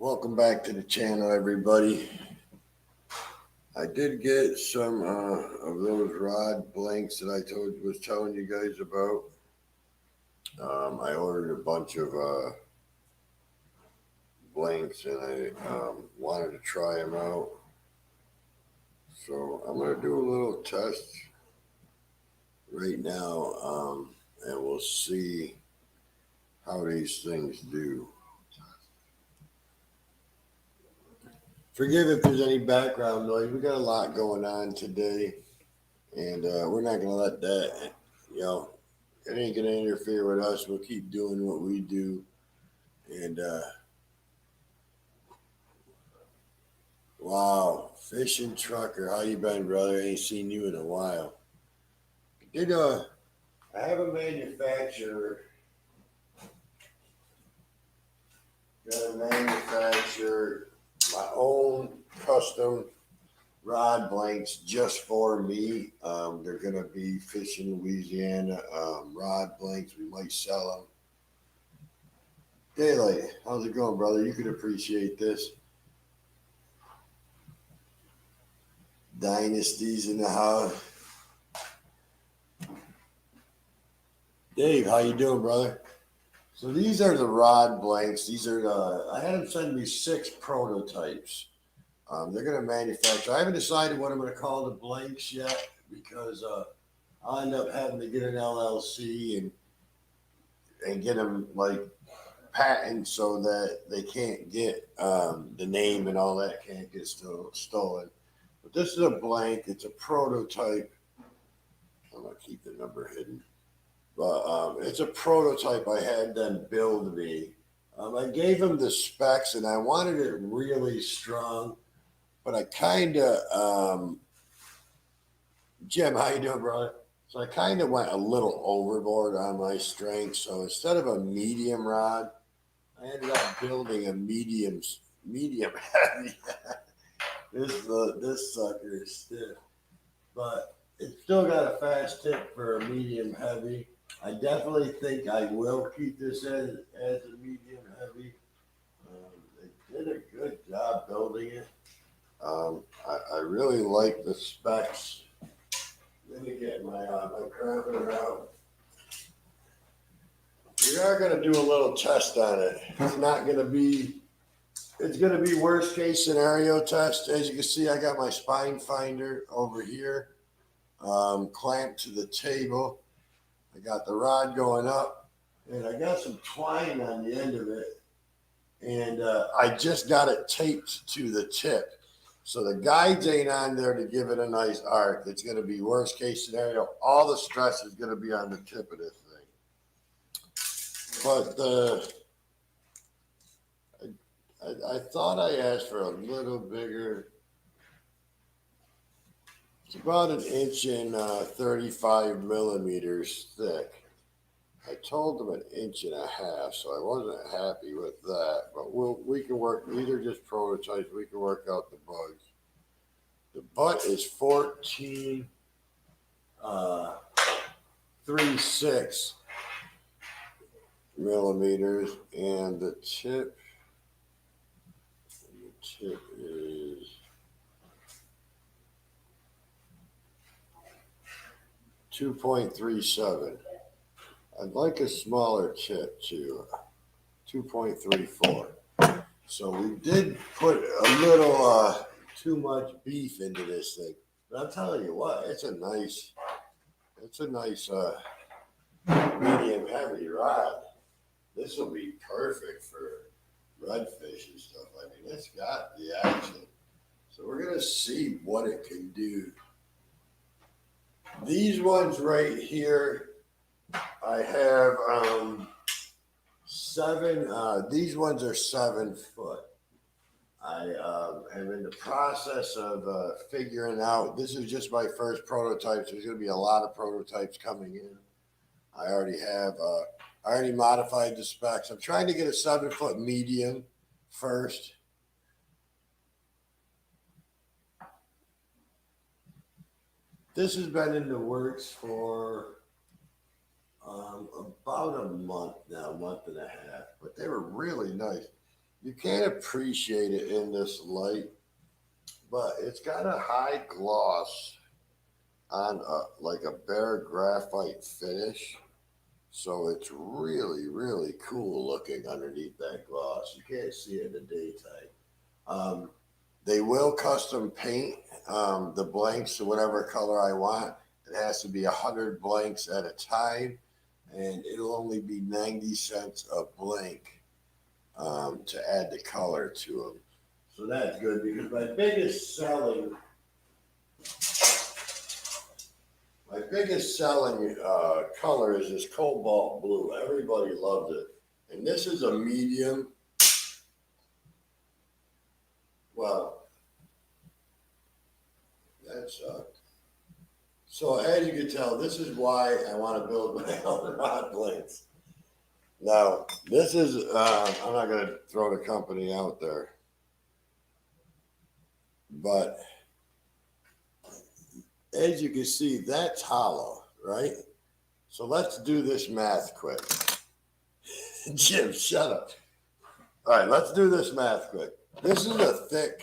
Welcome back to the channel, everybody. I did get some of those rod blanks that was telling you guys about. I ordered a bunch of blanks and I wanted to try them out. So I'm going to do a little test right now and we'll see how these things do. Forgive if there's any background noise. We got a lot going on today, and we're not going to let that, it ain't going to interfere with us. We'll keep doing what we do. And wow, fishing trucker, how you been, brother? I ain't seen you in a while. I have a manufacturer. Got a manufacturer my own custom rod blanks just for me. They're going to be fishing Louisiana rod blanks. We might sell them. Daylight, how's it going, brother? You could appreciate this. Dynasties in the house. Dave, how you doing, brother? So these are the rod blanks. These are I had them send me 6 prototypes. They're going to manufacture. I haven't decided what I'm going to call the blanks yet because I'll end up having to get an LLC and get them like patent so that they can't get the name and all that can't get stolen. But this is a blank. It's a prototype. I'm gonna keep the number hidden, but it's a prototype I had them build me. I gave them the specs and I wanted it really strong, but I kind of Jim, how you doing, brother? So I kind of went a little overboard on my strength. So instead of a medium rod, I ended up building a medium heavy. This sucker is stiff, but it's still got a fast tip for a medium heavy. I definitely think I will keep this as a medium heavy. They did a good job building it. I really like the specs. Let me get my crapping out. We are going to do a little test on it. It's not going to be. It's going to be worst case scenario test. As you can see, I got my spine finder over here, clamped to the table. I got the rod going up, and I got some twine on the end of it, and I just got it taped to the tip. So the guides ain't on there to give it a nice arc. It's going to be worst case scenario. All the stress is going to be on the tip of this thing. But I thought I asked for a little bigger. It's about 1 inch and 35 millimeters thick. I told them 1.5 inches, so I wasn't happy with that. But we can work. These are just prototypes. We can work out the bugs. The butt is 14 3/6 millimeters, and the tip is 2.37. I'd like a smaller tip too, 2.34. So we did put a little too much beef into this thing, but I'm telling you what, it's a nice medium heavy rod. This will be perfect for redfish and stuff. I mean, it's got the action. So we're gonna see what it can do. These ones right here, I have 7. These ones are 7 foot. I am in the process of figuring out. This is just my first prototype. So there's going to be a lot of prototypes coming in. I already have. I already modified the specs. I'm trying to get a 7 foot medium first. This has been in the works for about a month now, 1.5 months, but they were really nice. You can't appreciate it in this light, but it's got a high gloss on like a bare graphite finish. So it's really, really cool looking underneath that gloss. You can't see it in the daytime. Um, they will custom paint the blanks to whatever color I want. It has to be 100 blanks at a time, and it'll only be 90 cents a blank to add the color to them. So that's good because my biggest selling color is this cobalt blue. Everybody loves it, and this is a medium. Well, that's so as you can tell, this is why I want to build my own rod blanks. Now, this is I'm not going to throw the company out there, but as you can see, that's hollow, right? So let's do this math quick. Jim, shut up. All right, let's do this math quick. This is a thick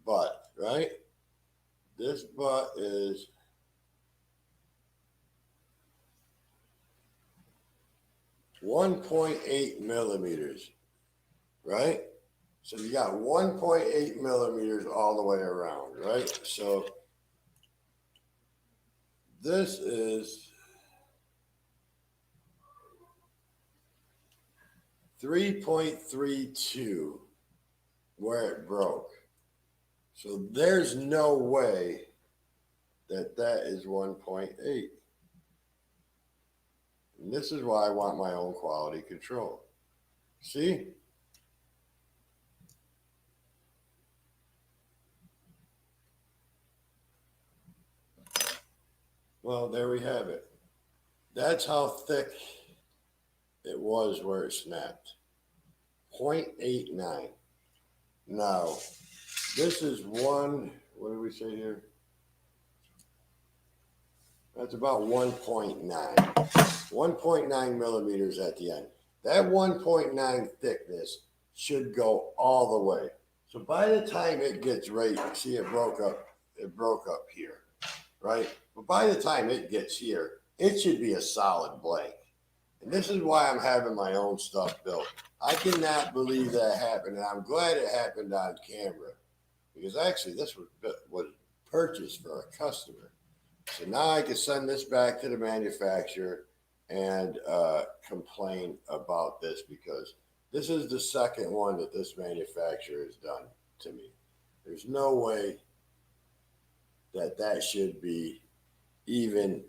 butt, right? This butt is 1.8 millimeters, right? So you got 1.8 millimeters all the way around, right? So this is 3.32 where it broke. So there's no way that that is 1.8. And this is why I want my own quality control. See? Well, there we have it. That's how thick it was where it snapped. 0.89. Now, this is what do we say here? That's about 1.9. 1.9 millimeters at the end. That 1.9 thickness should go all the way. So by the time it gets ready, see it broke up here, right? But by the time it gets here, it should be a solid blank. And this is why I'm having my own stuff built. I cannot believe that happened, and I'm glad it happened on camera because actually this was purchased for a customer. So now I can send this back to the manufacturer and complain about this because this is the second one that this manufacturer has done to me. There's no way that that should be even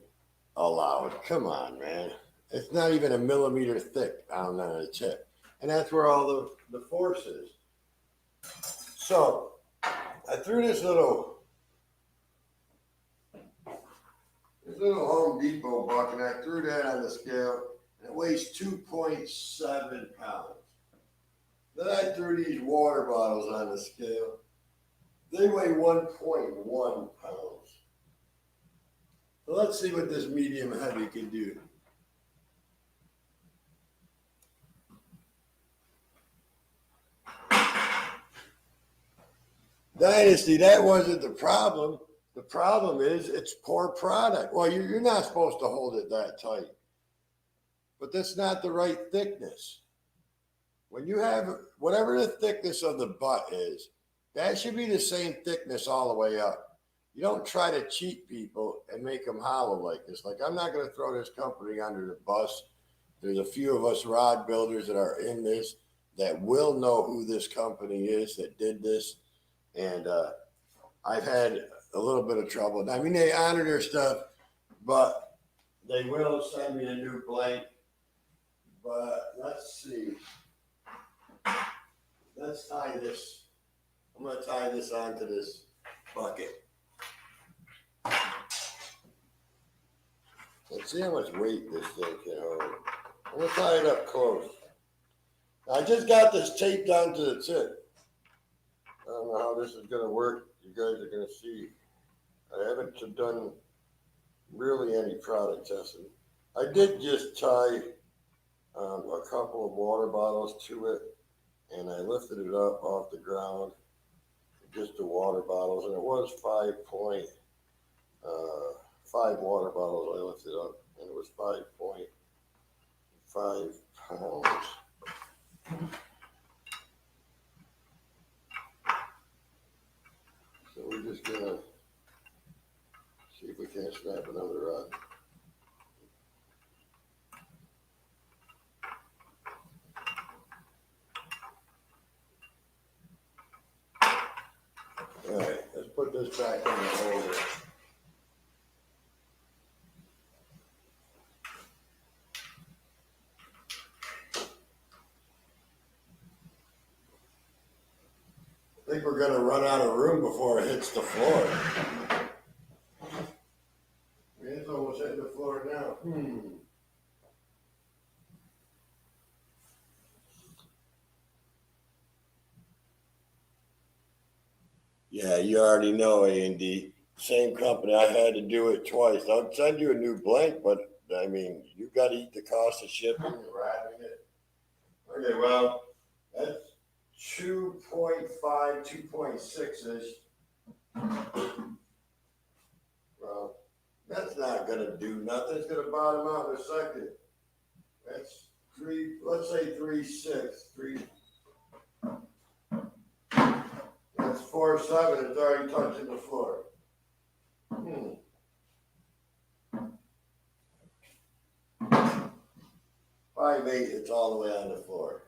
allowed. Come on, man. It's not even a millimeter thick on the tip. And that's where all the force is. So I threw this little Home Depot buck and I threw that on the scale and it weighs 2.7 pounds. Then I threw these water bottles on the scale. They weigh 1.1 pounds. So let's see what this medium heavy can do. Dynasty, that wasn't the problem. The problem is it's poor product. Well, you're not supposed to hold it that tight, but that's not the right thickness. When you have whatever the thickness of the butt is, that should be the same thickness all the way up. You don't try to cheat people and make them hollow like this. Like, I'm not going to throw this company under the bus. There's a few of us rod builders that are in this that will know who this company is that did this. And I've had a little bit of trouble. I mean, they honor their stuff, but they will send me a new blank. But let's see. Let's tie this. I'm going to tie this onto this bucket. Let's see how much weight this thing can hold. I'm going to tie it up close. I just got this taped onto the tip. I don't know how this is going to work. You guys are going to see. I haven't done really any product testing. I did just tie a couple of water bottles to it, and I lifted it up off the ground, just the water bottles, and it was 5 water bottles I lifted up, and it was 5.5 pounds. So we're just gonna see if we can't snap another rod. All right, let's put this back in the holder. I think we're gonna run out of room before it hits the floor. It's almost hitting the floor now. Yeah, you already know, A&D. Same company. I had to do it twice. I'll send you a new blank, but I mean, you got to eat the cost of shipping and wrapping it. Okay, well, that's 2.5, 2.6-ish. Well, that's not going to do nothing. It's going to bottom out in a second. That's let's say 3.6. That's 4.7. It's already touching the floor. 5.8, it's all the way on the floor.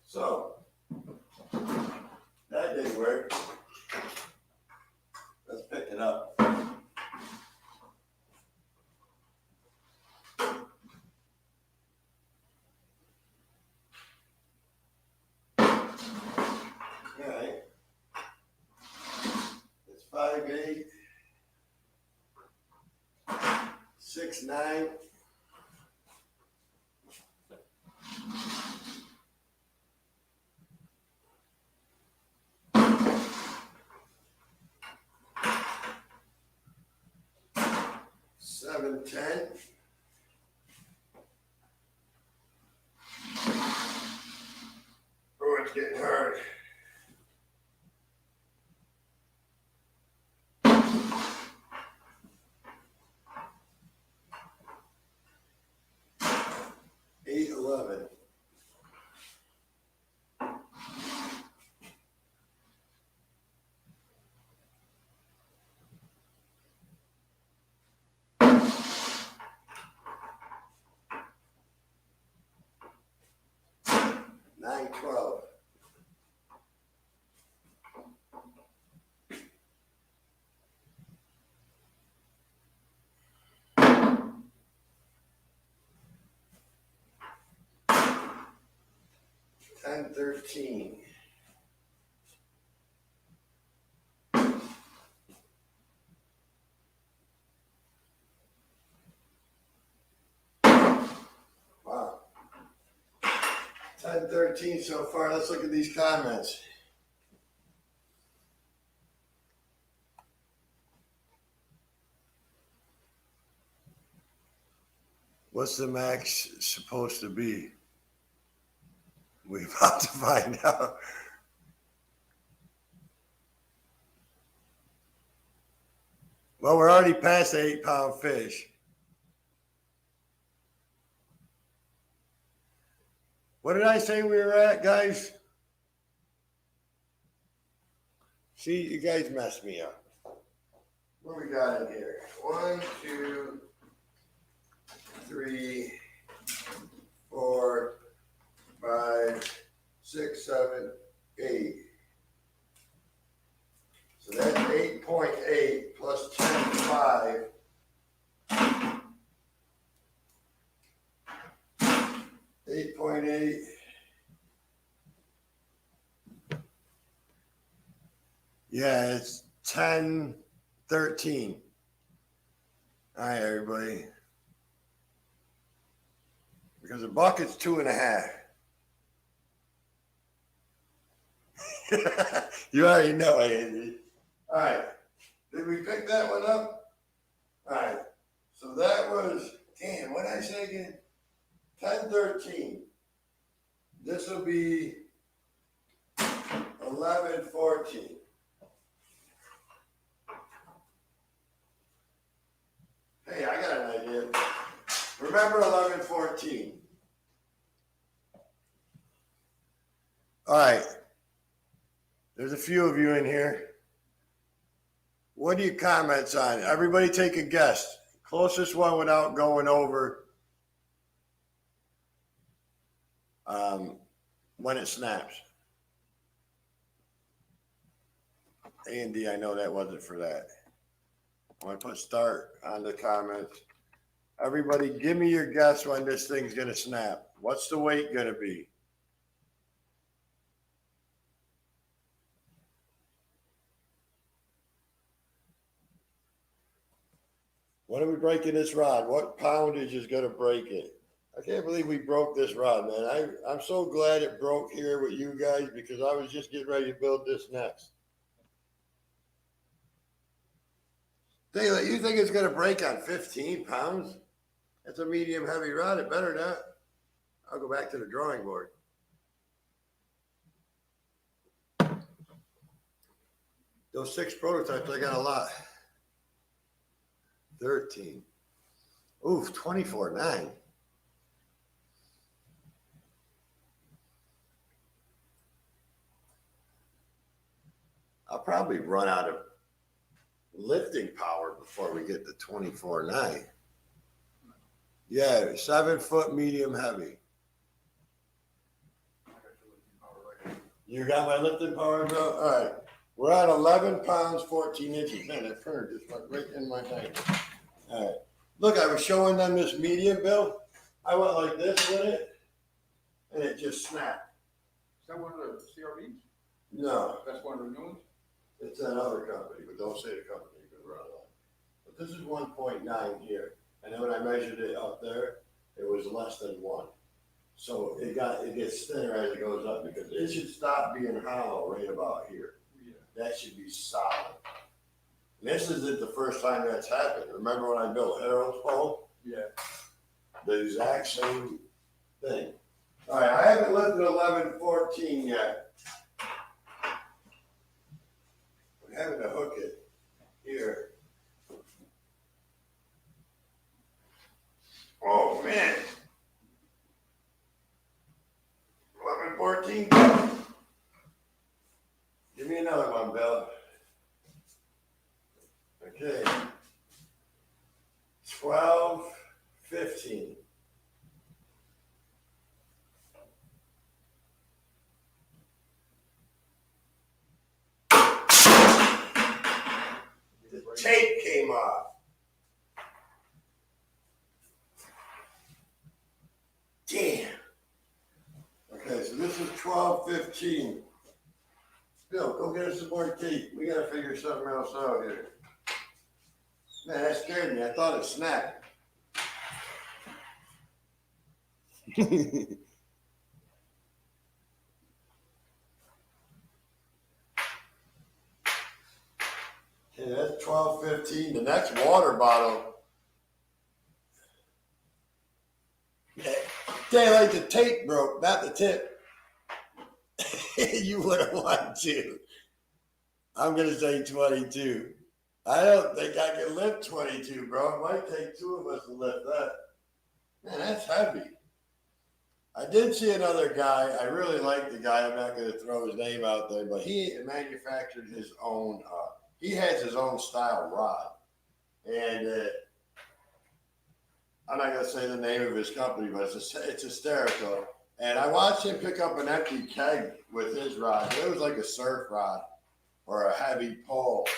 So, that didn't work. Let's pick it up. Alright. It's 5.8, 6.9. $7.10. Oh, it's getting hard. $8.11. $9.12. $10.13. Wow. 10:13 so far. Let's look at these comments. What's the max supposed to be? We're about to find out. Well, we're already past the 8-pound fish. What did I say we were at, guys? See, you guys messed me up. What we got in here? 1, 2, 3, 4, 5, 6, 7, 8. So that's 8.8 plus 10.5. 8.8. Yeah, it's 10.13. All right, everybody. Because a bucket's 2.5. You already know, Andy. All right. Did we pick that one up? All right. So that was, damn, what did I say again? 10.13. this will be 1114. Hey, I got an idea. Remember 1114. All right. There's a few of you in here. What are your comments on? Everybody take a guess. Closest one without going over when it snaps. A and D, I know that wasn't for that. I'm going to put start on the comments. Everybody, give me your guess when this thing's going to snap. What's the weight going to be? When are we breaking this rod? What poundage is going to break it? I can't believe we broke this rod, man. I'm so glad it broke here with you guys because I was just getting ready to build this next. Daylight, you think it's going to break on 15 pounds? That's a medium heavy rod. It better not. I'll go back to the drawing board. Those 6 prototypes, I got a lot. 13. Oof, 24.9. I'll probably run out of lifting power before we get to 24.9. Yeah, 7 foot medium heavy. You got my lifting power, bro? All right. We're at 11 pounds, 14 inches. Man, that printer just went right in my hand. All right. Look, I was showing them this medium, Bill. I went like this with it, and it just snapped. Is that one of the CRVs? No. That's one of the new ones? It's another company, but don't say the company you can run on. But this is 1.9 here. And then when I measured it up there, it was less than 1. So it gets thinner as it goes up because it should stop being hollow right about here. Yeah. That should be solid. And this isn't the first time that's happened. Remember when I built Harold's pole? Yeah. The exact same thing. All right, I haven't lifted 1114 yet. I'm having to hook it here. Oh man. 1114. Give me another one, Bill. Okay. 1215. The tape came off. Damn. Okay, so this is 1215. Bill, go get us some more tape. We gotta figure something else out here. Man, that scared me. I thought it snapped. Okay, that's 1215. The next water bottle. Daylight, the tape broke, not the tip. You would have won too. I'm gonna say 22. I don't think I can lift 22, bro. It might take 2 of us to lift that. Man, that's heavy. I did see another guy. I really like the guy. I'm not going to throw his name out there, but he manufactured his own. He has his own style rod, and I'm not going to say the name of his company, but it's hysterical. And I watched him pick up an empty keg with his rod. It was like a surf rod or a heavy pole.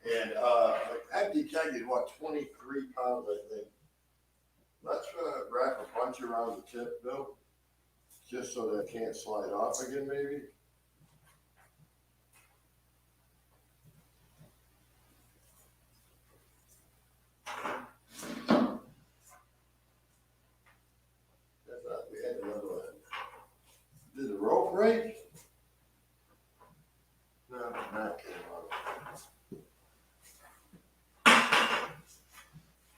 And empty keg is what, 23 pounds, I think. Let's wrap a bunch around the tip, Bill, just so that it can't slide off again, maybe. That's not, we had another one. Did the rope break? No, not came off.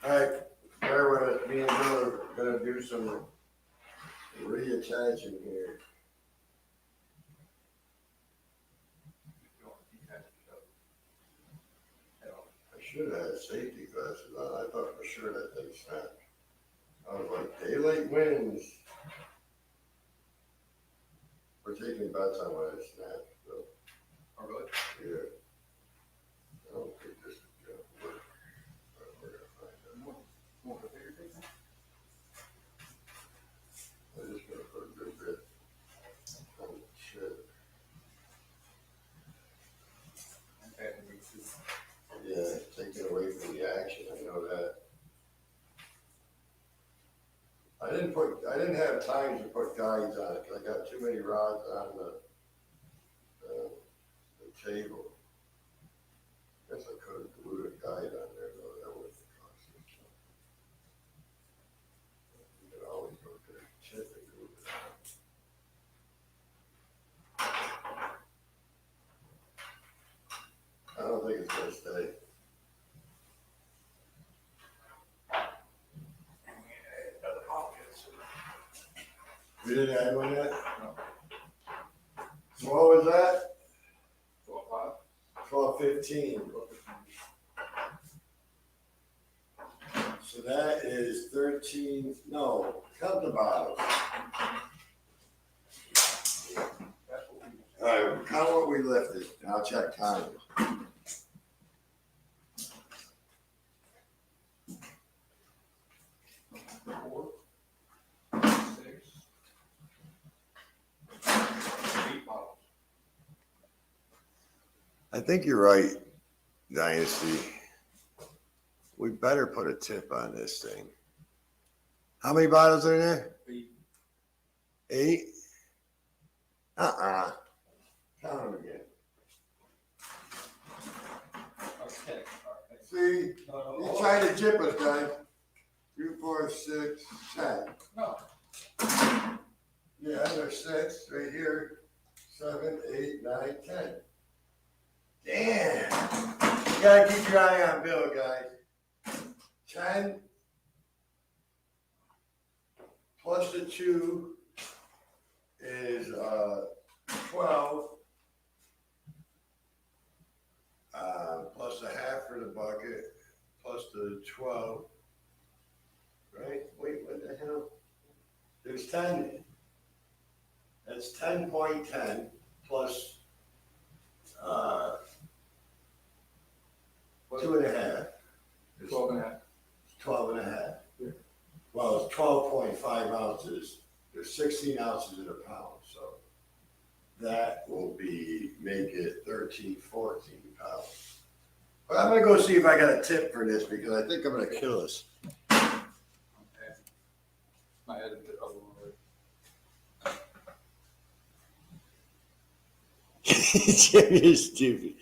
All right, bear with us. Me and Bill are going to do some reattaching here. should have had safety glasses on. I thought for sure that thing snapped. I was like, daylight winds. We're taking bets on when it snapped, so, Oh, really? yeah. I don't think this is gonna work, but we're gonna find out. Want the bigger thing? I'm just gonna put a good bit on the chip. And we see. Yeah, taking away from the action, I know that. I didn't have time to put guides on it, cause I got too many rods on the table. Guess I could have glued a guide on there, though, that wouldn't cost me. You could always go to the chip and glue it on. I don't think it's gonna stay. We didn't add one yet? No. So what was that? 12.5? 12.15. So that is 13, no, count the bottles. That's what we. All right, count what we lifted, and I'll check time. Four, 6, 8 bottles. I think you're right, Dynasty. We better put a tip on this thing. How many bottles are in there? 8. 8? Count them again. Okay. See, No, you trying to jip us, guys. 2, 4, 6, 10. No. Yeah, there's 6 right here. 7, 8, 9, 10. Damn. You gotta keep your eye on Bill, guys. 10 plus the 2 is 12. Plus a half for the bucket, plus the 12. Right? Wait, what the hell? There's 10. That's 10.10 plus 2.5. 12 and a half. 12.5. Yeah. Well, it's 12.5 ounces. There's 16 ounces in a pound, so that will make it 13, 14 pounds. But I'm gonna go see if I got a tip for this because I think I'm gonna kill us. My head a bit other one. You're stupid.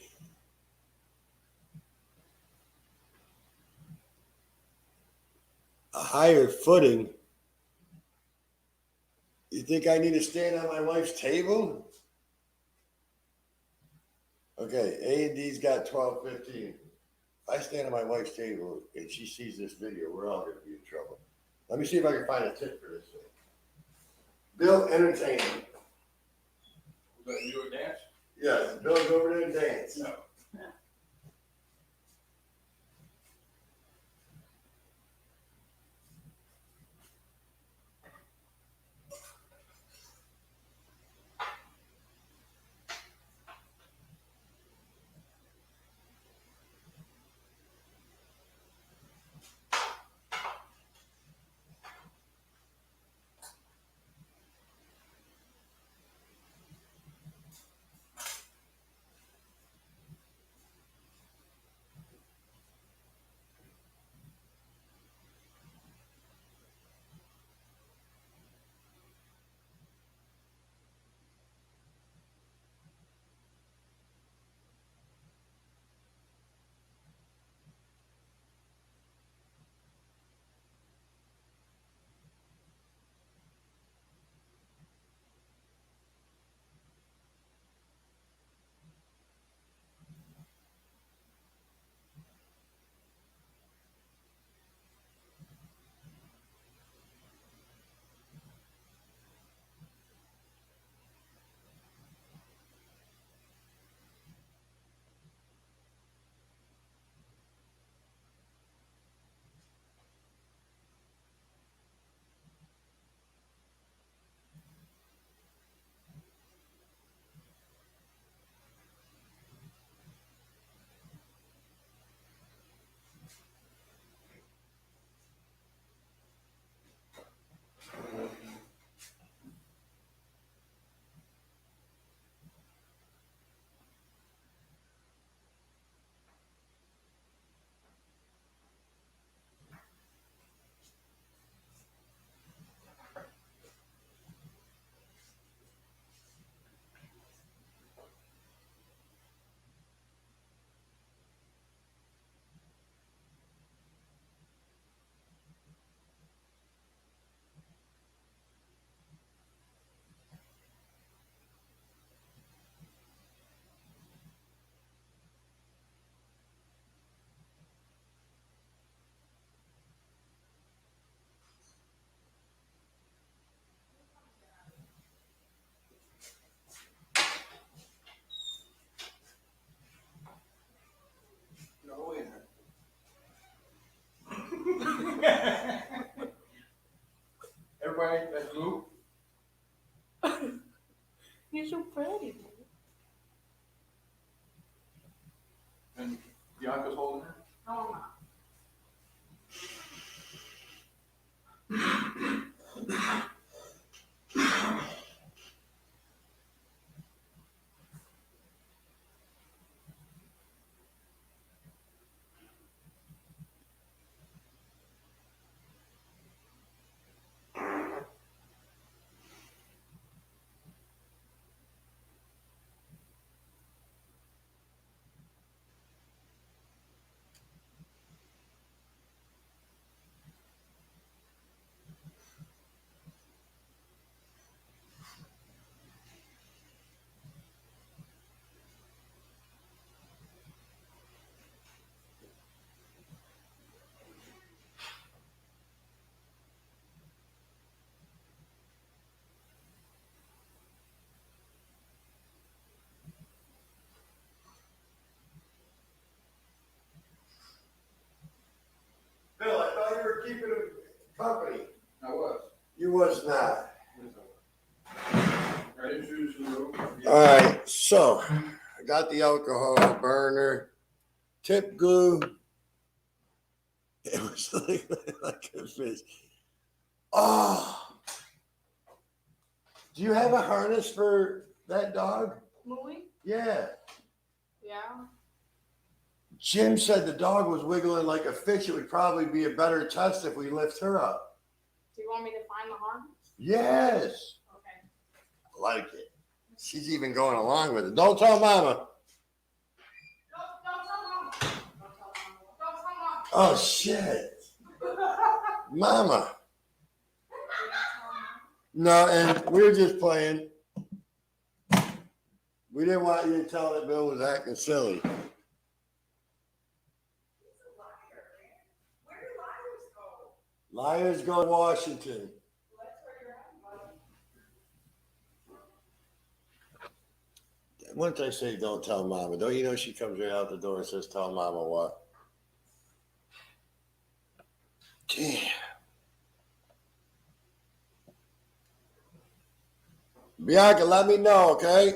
A higher footing. You think I need to stand on my wife's table? Okay, A and D's got 12.15. If I stand on my wife's table and she sees this video, we're all gonna be in trouble. Let me see if I can find a tip for this thing. Bill, entertain me. Was that you a dance? Yes, Bill, go over there and dance. No. You're so pretty. And Bianca's holding her? No, I'm not. Bill, I thought you were keeping him company. I was. You was not. I introduced you to the room. All right, so I got the alcohol burner, tip glue. It was like a fish. Oh, do you have a harness for that dog? Louie? Yeah. Yeah. Jim said the dog was wiggling like a fish. It would probably be a better test if we lift her up. Do you want me to find the harness? Yes. Okay. I like it. She's even going along with it. Don't tell mama. Don't tell mama. Don't tell mama. Don't tell mama. Oh, shit. Mama. No, and we were just playing. We didn't want you to tell that Bill was acting silly. He's a liar, man. Where do liars go? Liars go to Washington. Well, that's where you're at, buddy. Once I say don't tell mama, don't you know she comes right out the door and says, tell mama what? Damn. Bianca, let me know, okay? Is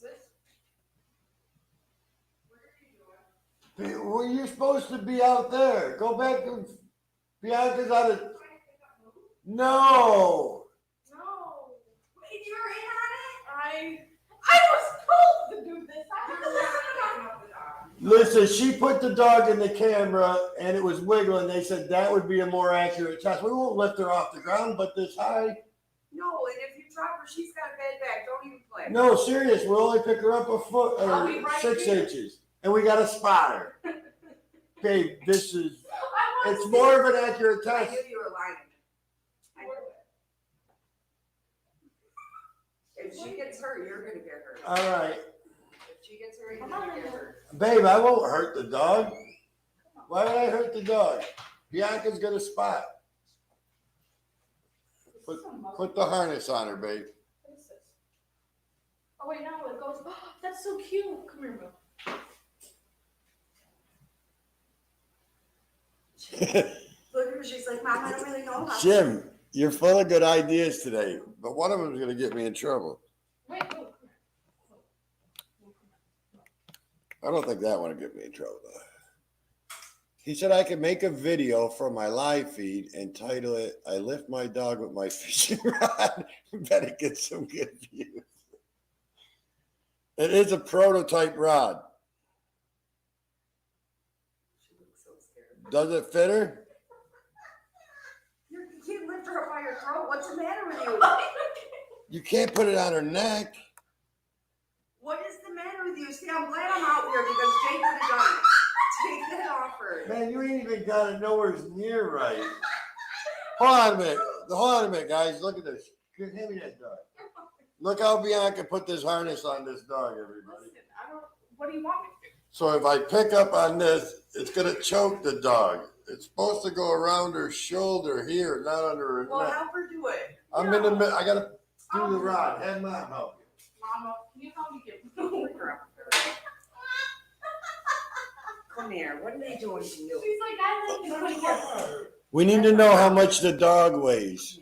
this? What are you doing? Well, you're supposed to be out there. Go back to Bianca's out of. Trying to pick up Louie? No. No. Wait, you were in on it? I was told to do this. I have to listen to the dog. Listen, she put the dog in the camera and it was wiggling. They said that would be a more accurate test. We won't lift her off the ground, but this high. No, and if you drop her, she's got a bad back. Don't even play. No, serious. We'll only pick her up a foot I'll or be right 6 here. inches. And we got a spotter. Babe, this is, I want it's to more of an accurate I test. knew you were lying. I knew it. If she gets hurt, you're gonna get hurt. All right. If she gets hurt, you're gonna get hurt. Babe, I won't hurt the dog. Why would I hurt the dog? Bianca's got a spot. Put the harness on her, babe. What is this? Oh wait, no, it goes. Oh, that's so cute. Come here, Bill. Look at her, she's like, Mom, I don't really know how. Jim, you're full of good ideas today, but one of them is going to get me in trouble. Wait, Bill, come here. Bill, come here. I don't think that one will get me in trouble. He said I could make a video for my live feed and title it, I lift my dog with my fishing rod. Bet it gets some good views. It is a prototype rod. She looks so scared. Does it fit her? You can't lift her up by her throat. What's the matter with you? You can't put it on her neck. What is the matter with you? See, I'm glad I'm out here because Jake would have done it. Take that off her. Man, you ain't even got it nowhere near right. Hold on a minute. Hold on a minute, guys. Look at this. Hand me that dog. Look how Bianca put this harness on this dog, everybody. Listen, I don't. What do you want me to do? So if I pick up on this, it's going to choke the dog. It's supposed to go around her shoulder here, not under her Well, neck. help her do it. I'm in the middle. I got to do the rod. Have mom help you. Mama, can you help me get Lift her up. Come here. What are they doing to you? She's like, I like it. We need to know how much the dog weighs.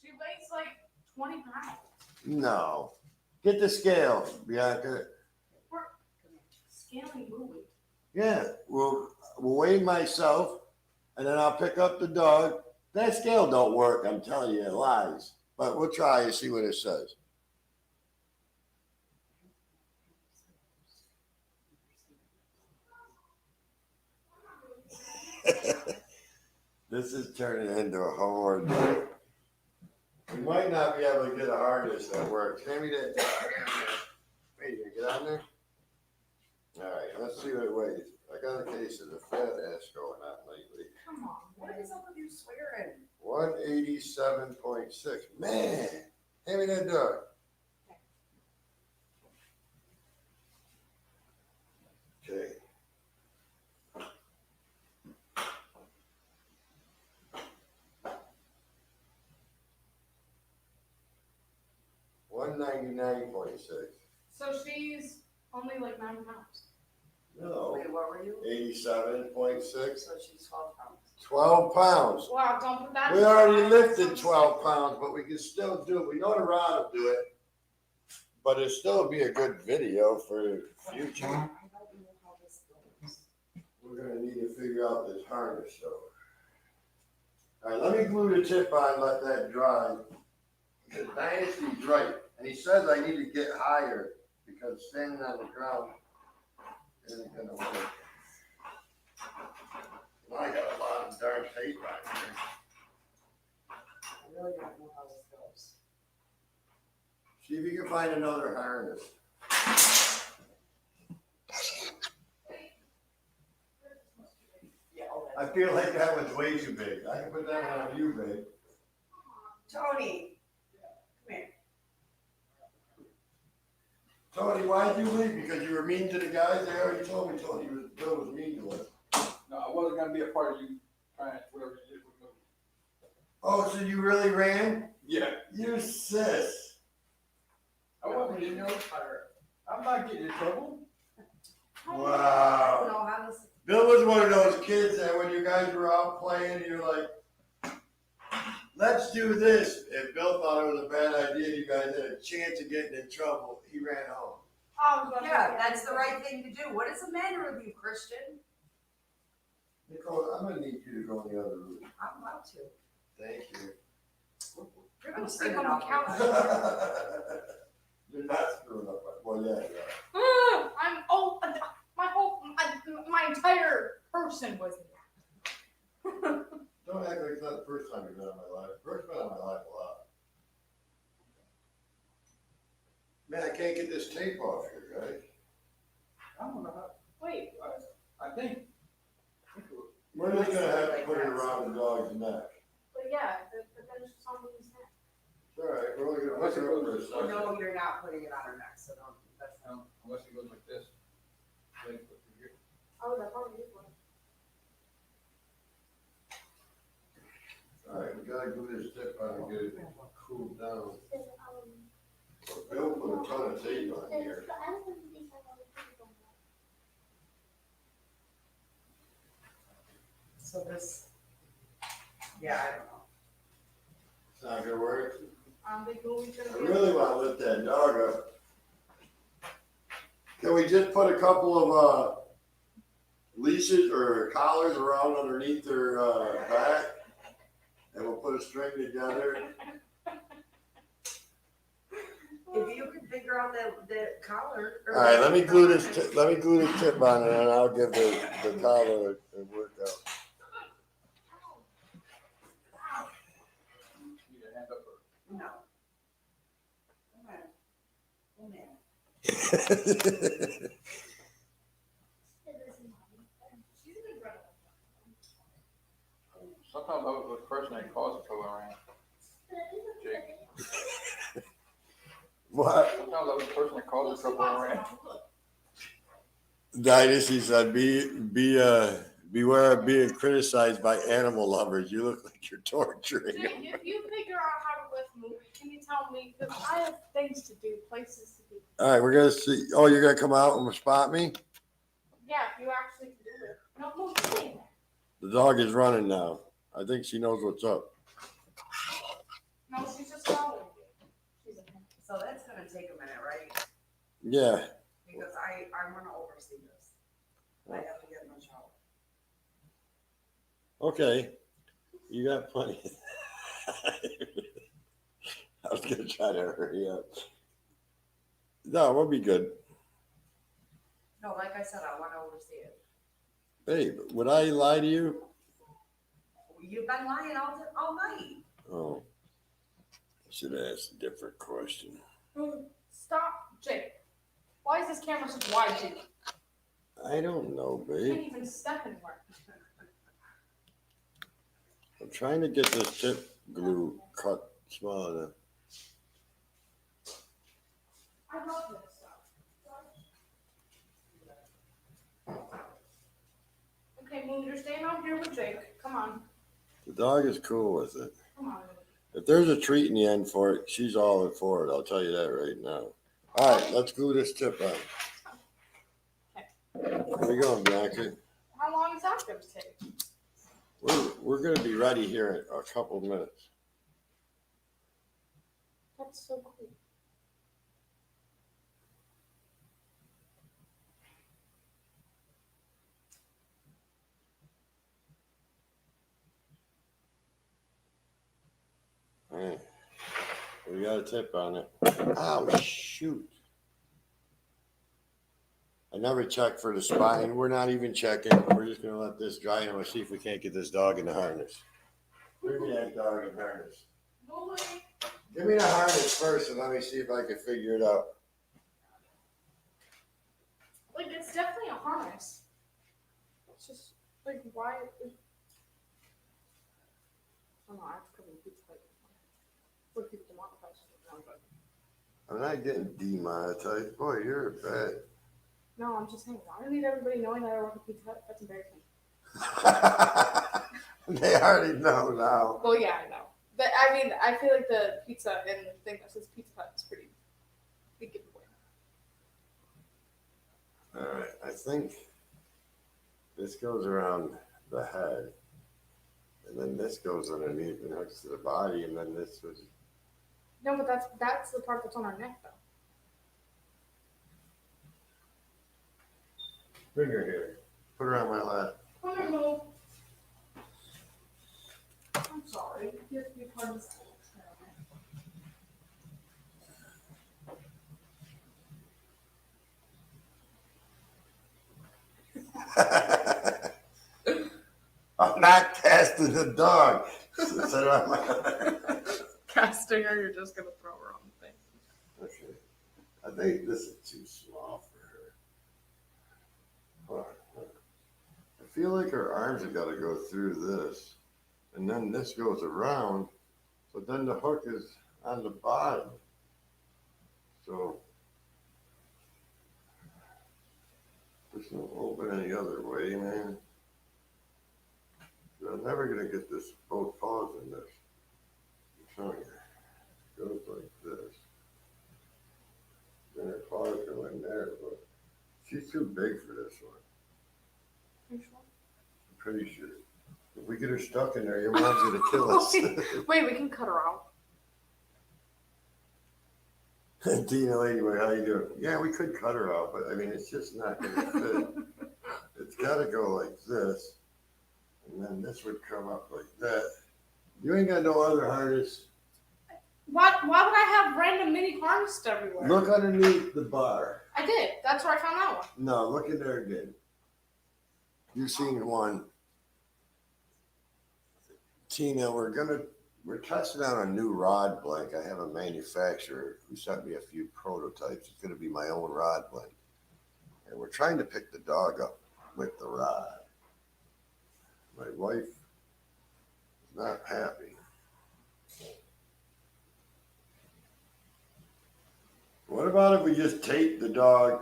She weighs like 20 pounds. No. Get the scale, Bianca. Scaling movie. Yeah, we'll weigh myself, and then I'll pick up the dog. That scale don't work. I'm telling you, it lies. But we'll try and see what it says. This is turning into a horde. We might not be able to get a harness that works. Hand me that dog. Wait, you get on there? All right, let's see what it weighs. I got a case of the fat ass going on lately. Come on. What is up with you swearing? 187.6. Man, hand me that dog. Okay. $199.6. So she's only like 9 pounds. No, Wait, what were you? 87.6. So she's 12 pounds. 12 pounds. Wow, don't put that. We already lifted 12 pounds, but we can still do it. We know the rod will do it, but it'll still be a good video for future. I don't know how this goes. We're gonna need to figure out this harness though. All right, let me glue the tip on, let that dry. The Dynasty's right, and he says I need to get higher because standing on the ground isn't gonna work. Well, I got a lot of darn tape on here. I really don't know how this goes. See if you can find another harness. Yeah, oh, I feel like that was way too big. I can put that one on you, babe. Tony, come here. Tony, why'd you leave? Because you were mean to the guys? They already told me Bill was mean to us. No, I wasn't gonna be a part of you trying, whatever you did with me. Oh, so you really ran? Yeah. You sis. I wasn't getting no, I'm not getting in trouble. I don't Wow. know how this. Bill was one of those kids that when you guys were out playing, you're like, let's do this. If Bill thought it was a bad idea, you guys had a chance of getting in trouble, he ran home. Yeah, that's the right thing to do. What is the matter with you, Christian? Nicole, I'm gonna need you to go in the other room. I'm allowed to. Thank you. You're I'm gonna sleep turn it on the off. couch. You're not screwing up. Well, yeah, you are. I'm my entire person was in that. Don't act like it's not the first time you've been on my life. First been on my life a lot. Man, I can't get this tape off here, guys. I don't know how, Wait, I think. We're just gonna have to put it around the dog's neck. but yeah, but then it's just on his neck. It's all right, we're only gonna put it over a second. No, you're not putting it on her neck, so don't, that's not. Unless it goes like this. Then it goes through here. Oh, that probably is one. All right, we gotta glue this tip on and get it cooled down. Bill put a ton of tape on here. So this, yeah, I don't know. It's not gonna work. They go each I other. really wanna lift that dog up. Can we just put a couple of, leashes or collars around underneath their, back? And we'll put a string together. If you can figure out the collar. or- All right, let me glue this tip on it and I'll give the collar a workout. Need a hand up or. No. Come on. Sometimes I was the person that caused the trouble around. Jake. What? Sometimes I was the person that caused the trouble around. Dynasty said, beware of being criticized by animal lovers. You look like you're torturing Jake, them. if you figure out how to lift me, can you tell me? Because I have things to do, places to be. All right, we're gonna see. Oh, you're gonna come out and spot me? Yeah, if you actually can do it. No, stay there. The dog is running now. I think she knows what's up. No, she's just following you. So that's gonna take a minute, right? Yeah. Because I'm gonna oversee this. I have to get in the shower. Okay. You got plenty. I was gonna try to hurry up. No, we'll be good. No, like I said, I wanna oversee it. Babe, would I lie to you? You've been lying all night. Oh. I should ask a different question. Stop, Jake. Why is this camera so wide, Jake? I don't know, You babe. can't even step anywhere. I'm trying to get this tip glue cut small enough. I love this stuff. Okay, Moon, you're staying out here with Jake. Come on. The dog is cool with it. Come on. If there's a treat in the end for it, she's all in for it. I'll tell you that right now. All right, let's glue this tip on. Where you going, Bianca? How long is that going to take? We're going to be ready here in a couple minutes. That's so cool. All right. We got a tip on it. Oh, shoot. I never checked for the spine. We're not even checking. We're just going to let this dry and we'll see if we can't get this dog in the harness. Bring me that dog in harness. No way. Give me the harness first and let me see if I can figure it out. Like, it's definitely a harness. It's just, like, why? Oh no, I have to cover the pizza plate. What people want the price of it. I'm not getting demonetized. Boy, you're bad. No, I'm just saying, I don't need everybody knowing that I work at Pizza Hut. That's embarrassing. They already know now. Well, yeah, I know. But I mean, I feel like the pizza and the thing that says Pizza Hut is pretty big giveaway. All right, I think this goes around the head, and then this goes underneath and hooks to the body, and then this was. No, but that's the part that's on our neck, though. Bring her here. Put her on my lap. Come here, Mo. I'm sorry. You have to be part of this whole experiment. I'm not casting the dog. Sit her on my lap. Casting her, you're just gonna throw her on the thing. Okay. I think this is too small for her. Hold on. I feel like her arms have got to go through this, and then this goes around, but then the hook is on the bottom. So this won't open any other way, man. I'm never gonna get this both paws in this. I'm showing you. It goes like this. Then her paws go in there, but she's too big for this one. You sure? I'm pretty sure. If we get her stuck in there, your mom's gonna kill us. Wait, we can cut her out. Tina Ladyway, how you doing? Yeah, we could cut her out, but I mean, it's just not gonna fit. It's gotta go like this, and then this would come up like that. You ain't got no other harness. Why would I have random mini harnesses everywhere? Look underneath the bar. I did. That's where I found that one. No, look in there again. You've seen one. Tina, we're testing out a new rod blank. I have a manufacturer who sent me a few prototypes. It's gonna be my own rod blank. And we're trying to pick the dog up with the rod. My wife is not happy. What about if we just tape the dog?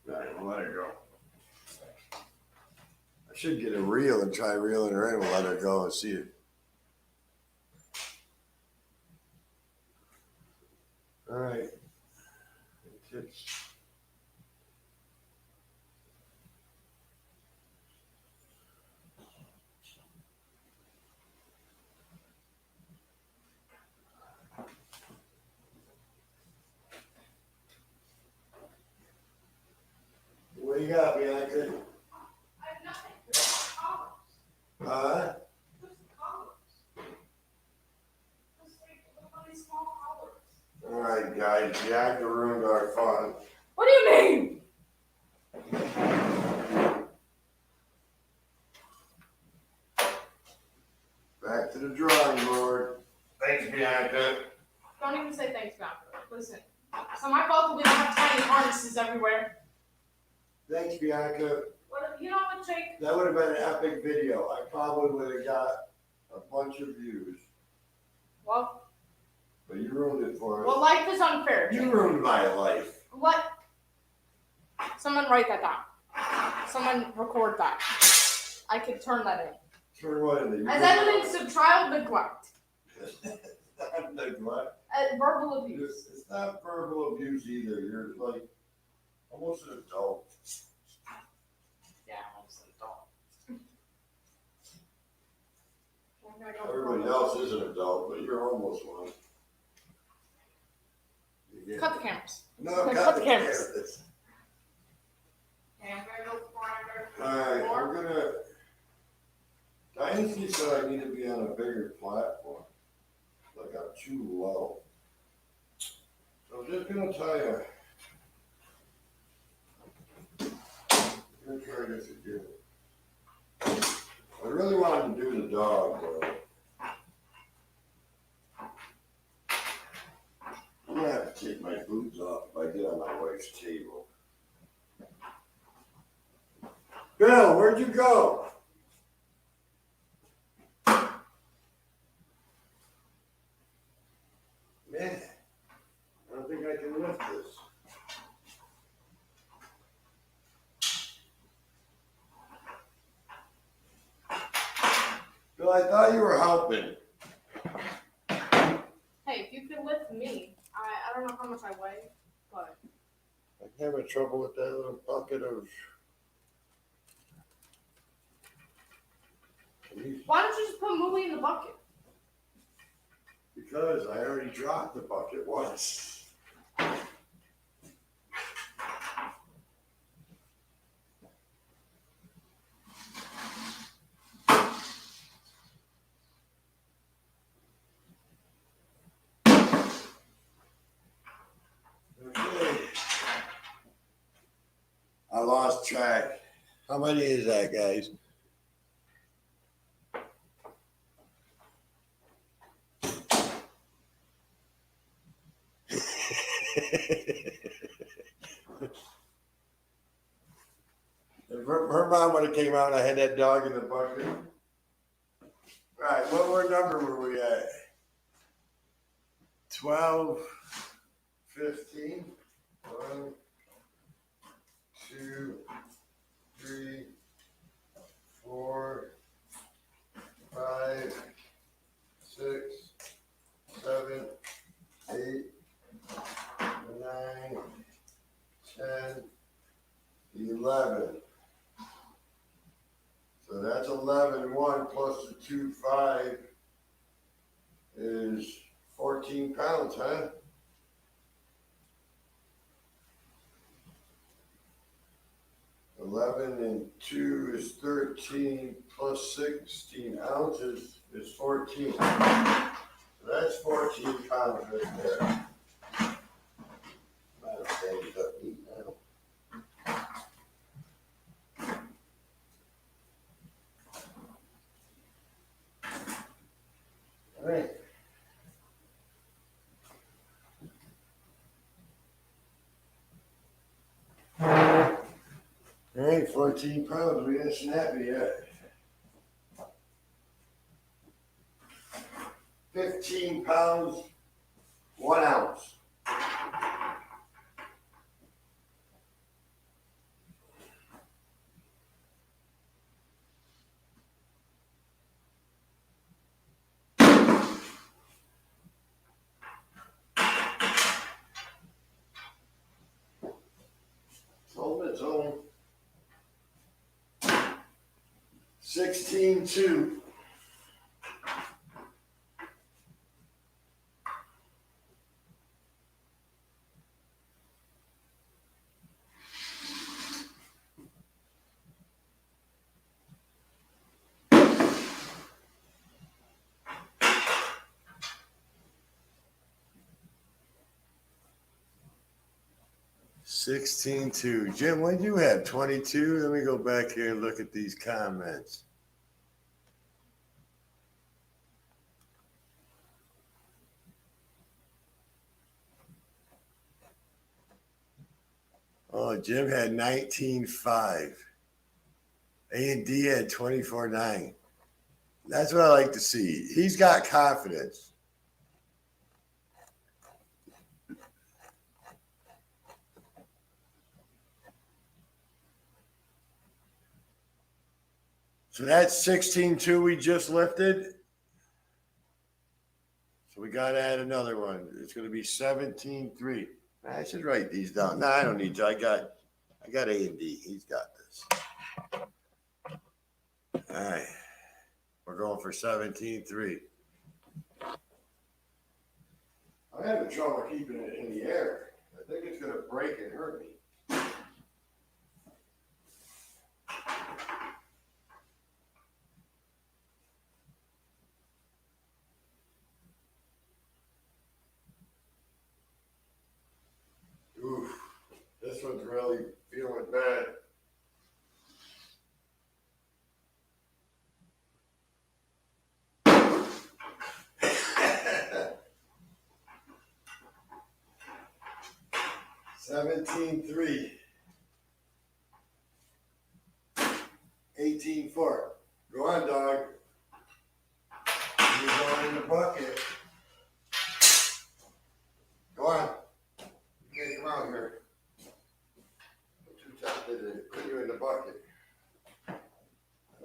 All right, we'll let her go. I should get a reel and try reeling her in. We'll let her go and see it. All right. Tips. guys. Bianca ruined our fun. What do you mean? Back to the drawing board. Thanks, Bianca. Don't even say thanks, Malcolm. Listen, it's not my fault that we don't have tiny harnesses everywhere. Thanks, Bianca. What, you know what, Jake? That would have been an epic video. I probably would have got a bunch of views. Well, But you ruined it for us. well, life is unfair. You Jake. ruined my life. What? Someone write that down. Someone record that. I could turn that in. Turn what into you? As evidence of child neglect. Neglect. Verbal abuse. It's not verbal abuse either. You're like almost an adult. Yeah, almost an adult. Everybody else is an adult, but you're almost one. Yeah. Cut the cameras. No, Cut cut the the cameras. cameras. And I'm gonna go for Alright, we're gonna. Dynasty said I need to be on a bigger platform. Like I'm too low. So I'm just gonna tell you. I'm gonna try this again. I really wanted to do the dog, though. I'm gonna have to take my boots off if I get on my wife's table. Bill, where'd you go? Man, I don't think I can lift this. Bill, I thought you were helping. Hey, if you could lift me, I don't know how much I weigh, but I'm having trouble with that little bucket of. why don't you just put Mooey in the bucket? Because I already dropped the bucket once. Okay. I lost track. How many is that, guys? If her mom would have came out and I had that dog in the bucket. Right, what number were we at? 12, 15. 1, 2, 3, 4, 5, 6, 7, 8, 9, 10, 11. So that's 11, 1 plus the 2, 5 is 14 pounds, huh? Eleven and 2 is 13 plus 16 ounces is 14. So that's 14 pounds right there. Might have saved up neat now. All right. All right, 14 pounds. We didn't snap it yet. 15 pounds, 1 ounce. Hold its own. 16.2. 16.2. Jim, what do you have? 22? Let me go back here and look at these comments. Oh, Jim had 19.5. A&D had 24.9. That's what I like to see. He's got confidence. So that's 16.2 we just lifted. So we got to add another one. It's going to be 17.3. I should write these down. No, I don't need to. I got A&D. He's got this. All right. We're going for 17.3. I'm having trouble keeping it in the air. I think it's going to break and hurt me. Oof, this one's really feeling bad. $17.3. 18.4. Go on, dog. You're going in the bucket. Go on. Okay, come on here. I'm too tempted to put you in the bucket.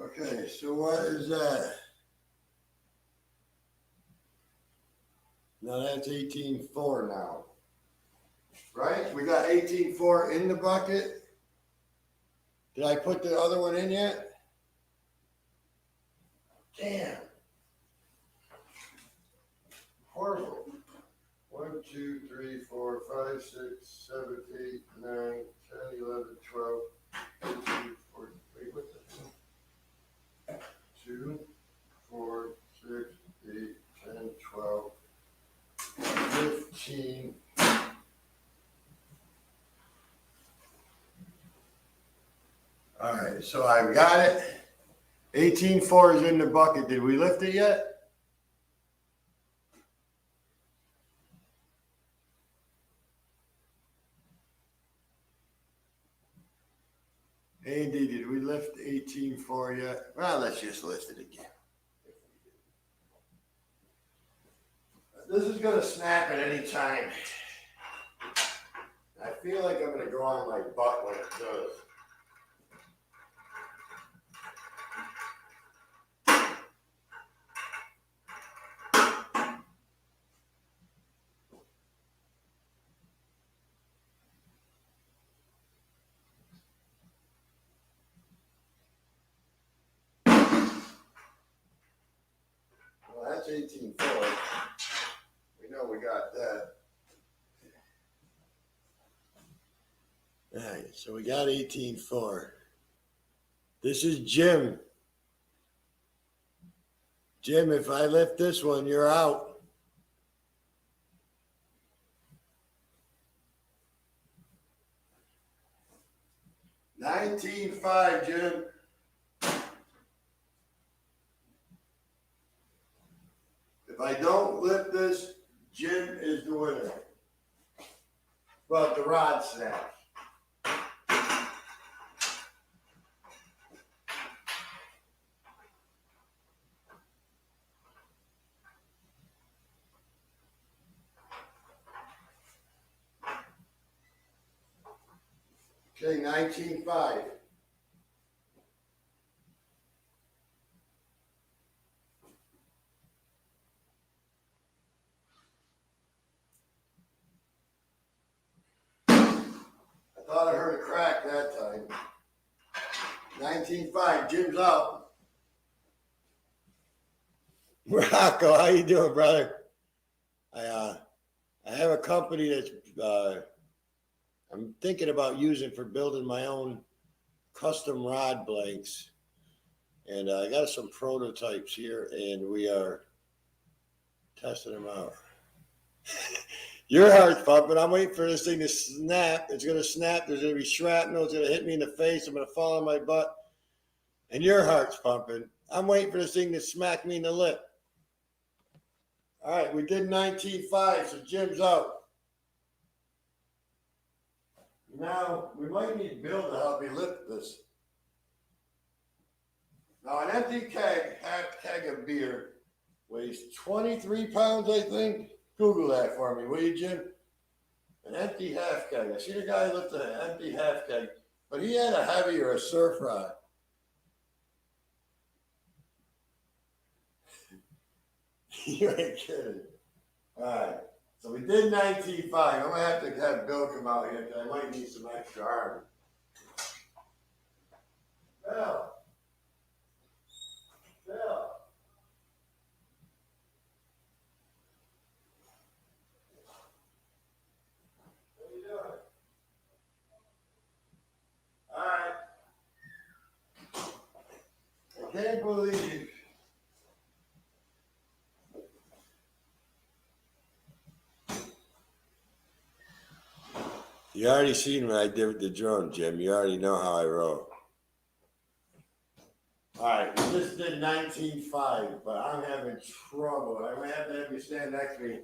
Okay, so what is that? Now that's 18.4 now. Right? We got 18.4 in the bucket. Did I put the other one in yet? Damn. Horrible. 1, 2, 3, 4, 5, 6, 7, 8, 9, 10, 11, 12, 13, 14. Wait, what the hell? 2, 4, 6, 8, 10, 12, 15. All right, so I've got it. 18.4 is in the bucket. Did we lift it yet? Andy, did we lift 18.4 yet? Well, let's just lift it again. This is going to snap at any time. I feel like I'm going to go on my butt when it does. Well, that's 18.4. We know we got that. All right, so we got 18.4. This is Jim. Jim, if I lift this one, you're out. $19.5, Jim. If I don't lift this, Jim is the winner. But the rod snaps. Okay, 19.5. I thought I heard a crack that time. 19.5, Jim's out. Rocco, how you doing, brother? I have a company that's I'm thinking about using for building my own custom rod blanks. And I got some prototypes here and we are testing them out. Your heart's pumping. I'm waiting for this thing to snap. It's going to snap. There's going to be shrapnel. It's going to hit me in the face. I'm going to fall on my butt. And your heart's pumping. I'm waiting for this thing to smack me in the lip. All right, we did 19.5, so Jim's out. Now, we might need Bill to help me lift this. Now, an empty keg, half keg of beer, weighs 23 pounds, I think. Google that for me, will you, Jim? An empty half keg. I see the guy lift an empty half keg, but he had a heavy or a surf rod. You ain't kidding. All right. So we did 19.5. I'm going to have Bill come out here because I might need some extra arm. Bill. Bill. What are you doing? All right. I can't believe you already seen what I did with the drone, Jim. You already know how I roll. All right, we just did 19.5, but I'm having trouble. I'm going to have you stand next to me,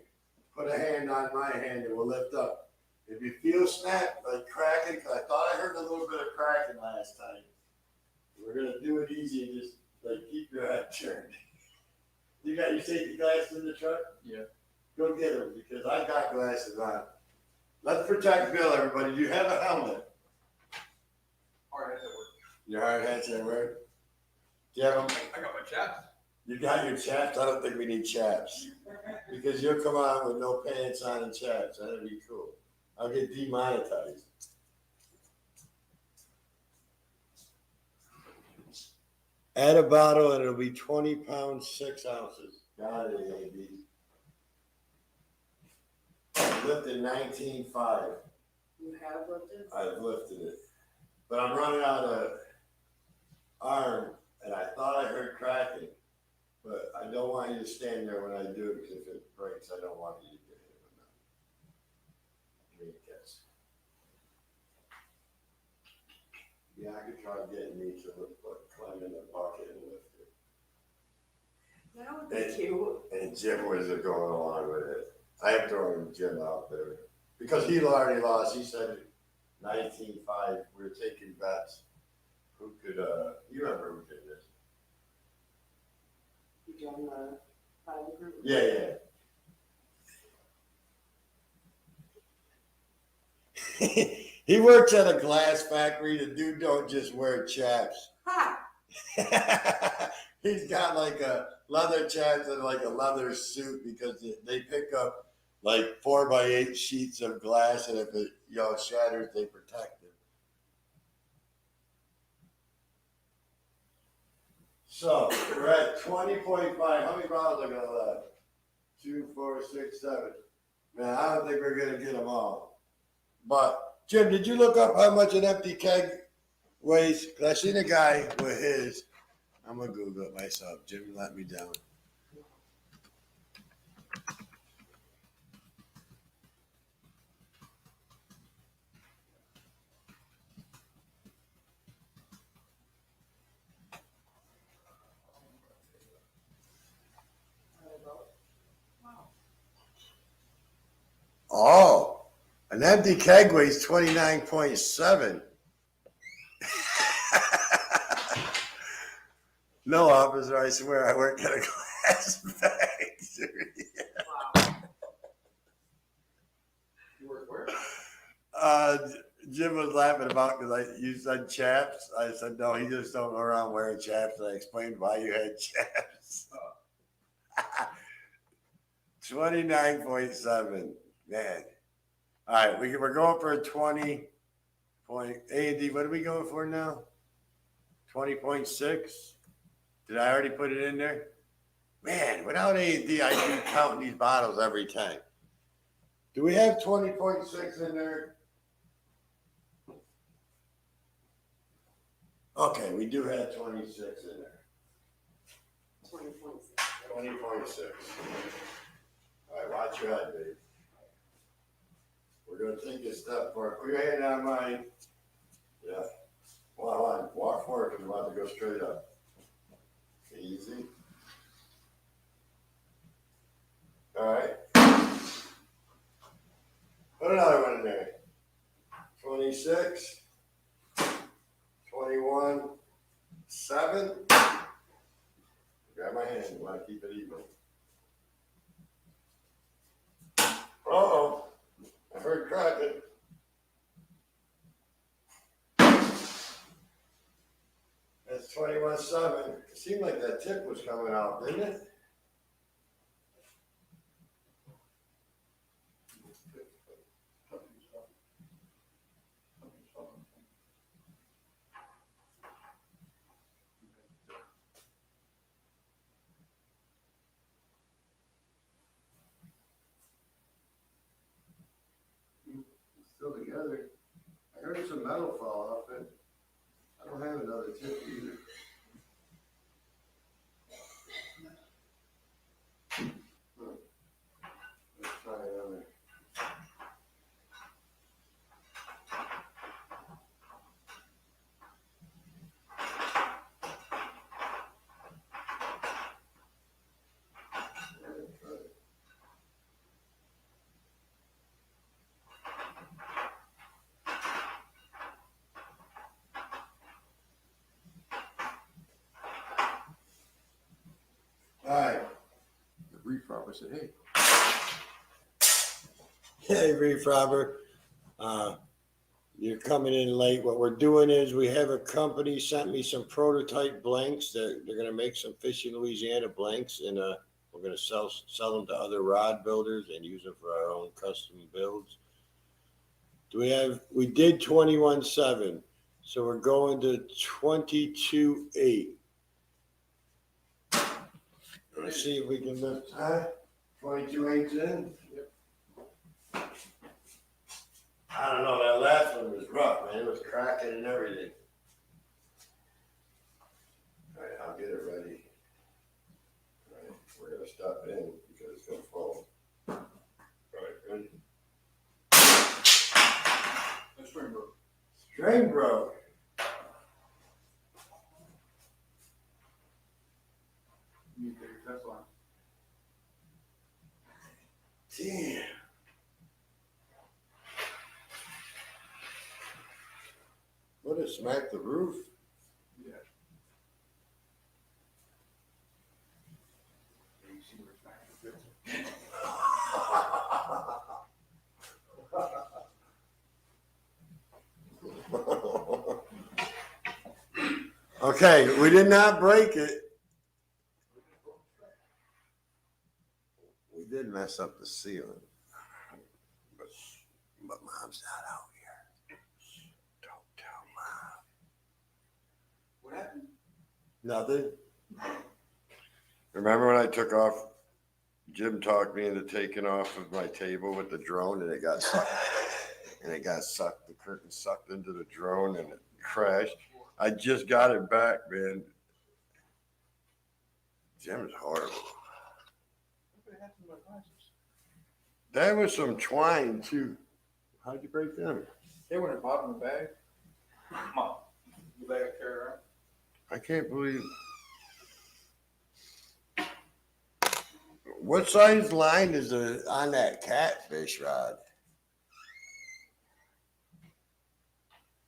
put a hand on my hand, and we'll lift up. If you feel snap, like cracking, because I thought I heard a little bit of cracking last time. We're going to do it easy and just like keep your head turned. You got your safety glasses in the truck? Yeah. Go get them, because I got glasses on. Let's protect Bill, everybody. Do you have a helmet? Hard hat at work. Your hard hats at work? Do you have them? I got my chaps. You got your chaps? I don't think we need chaps. Because you'll come on with no pants on and chaps. That'd be cool. I'll get demonetized. Add a bottle and it'll be 20 pounds, 6 ounces. Got it, AB. I lifted 19.5. You have lifted? I've lifted it. But I'm running out of arm, and I thought I heard cracking. But I don't want you to stand there when I do it, because if it breaks, I don't want you to get hit with that. Give me a kiss. Yeah, I could try getting me to climb in the bucket and lift it. That would be cute. And Jim was going along with it. I am throwing Jim out there because he already lost. He said 19.5. We were taking bets. Who could, you remember who did this? You joined the private group? Yeah. He works at a glass factory. The dude don't just wear chaps. Ha! He's got like a leather chaps and like a leather suit because they pick up like 4x8 sheets of glass, and if it shatters, they protect it. So we're at 20.5. How many bottles are gonna left? 2, 4, 6, 7. Man, I don't think we're gonna get them all. But Jim, did you look up how much an empty keg weighs? Because I seen a guy with his. I'm gonna Google it myself. Jim let me down. Oh, an empty keg weighs 29.7. No, officer, I swear I work at a glass factory. Wow. You work where? Jim was laughing about because you said chaps. I said, no, he just don't go around wearing chaps. And I explained why you had chaps. 29.7. Man. All right, we're going for a 20 point. A&D, what are we going for now? 20.6? Did I already put it in there? Man, without A&D, I'd be counting these bottles every time. Do we have 20.6 in there? Okay, we do have 26 in there. 20.6. 20.6. All right, watch your head, babe. We're gonna take a step forward. Put your hand on mine. Yeah. Walk forward because we're about to go straight up. Easy. All right. Put another one in there. 26, 21, 7. Grab my hand. You want to keep it even. Uh-oh. I heard cracking. That's 21-7. It seemed like that tip was coming out, didn't it? Still together. I heard some metal fall off it. I don't have another tip either. Let's try another. All right. The reef robber said, hey. Hey, Reef Robber. You're coming in late. What we're doing is we have a company sent me some prototype blanks. They're going to make some Fishing Louisiana blanks, and we're going to sell them to other rod builders and use them for our own custom builds. We did 21-7, so we're going to 22-8. Let's see if we can lift. 22-8's in. I don't know, that last one was rough, man. It was cracking and everything. All right, I'll get it ready. All right, we're gonna stop in because it's gonna fall. All right, ready? The string broke. String broke. You need to take your test line. Damn. Would it smack the roof? Yeah. You see where it's back to fit. Okay, we did not break it. We did mess up the ceiling. But Mom's not out here. Don't tell Mom. What happened? Nothing. Remember when I took off? Jim talked me into taking off of my table with the drone, and it got sucked. The curtain sucked into the drone, and it crashed. I just got it back, man. Jim's horrible. What happened to my glasses? That was some twine too. How'd you break them? They were in the bottom of the bag. Mom, the bag I carried around. I can't believe. What size line is on that catfish rod?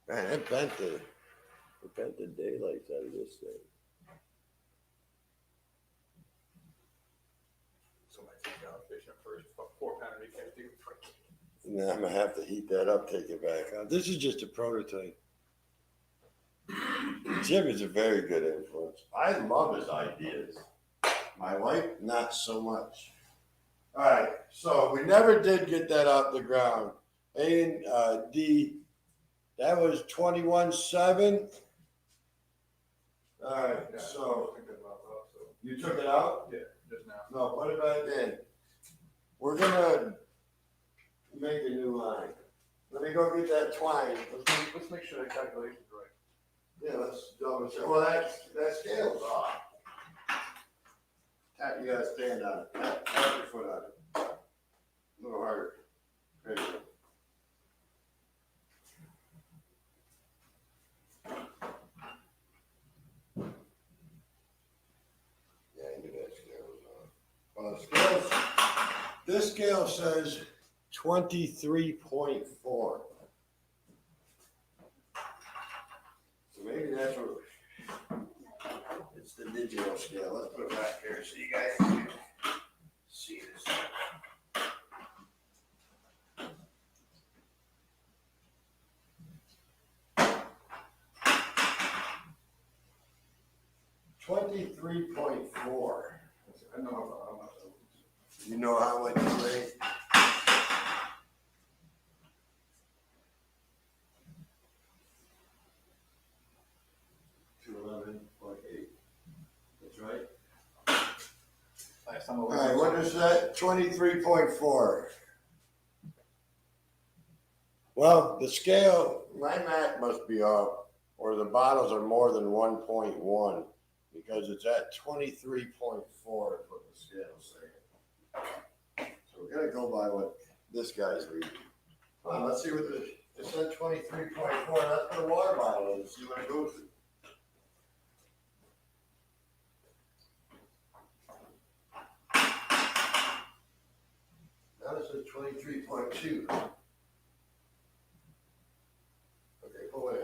Man, it bent the daylights out of this thing. Somebody took down a fish at first. 4-pounder, they can't do it. And then I'm gonna have to heat that up, take it back out. This is just a prototype. Jim is a very good influence. I love his ideas. My wife, not so much. All right, so we never did get that off the ground. A and D, that was 21-7. All right, Yeah, so I think that's about that, so. you took it out? Yeah, just now. No, put it back in. We're gonna make a new line. Let me go get that twine. Let's make sure the calculation's right. Yeah, let's double check. Well, that scale's off. Tap, you gotta stand on it. Tap your foot on it. A little harder. There you go. Scales. This scale says 23.4. So maybe that's what it's the digital scale. Let's put it back here so you guys can see this. 23.4. I know how much. You know how much you weigh? That's right. Last time I All was. right, what is that? 23.4. Well, the scale, my math must be off, or the bottles are more than 1.1 because it's at 23.4 is what the scale's saying. So we gotta go by what this guy's reading. Well, let's see what it said 23.4. That's for the water bottle and see what it goes to. Now it says 23.2. Okay, pull it in.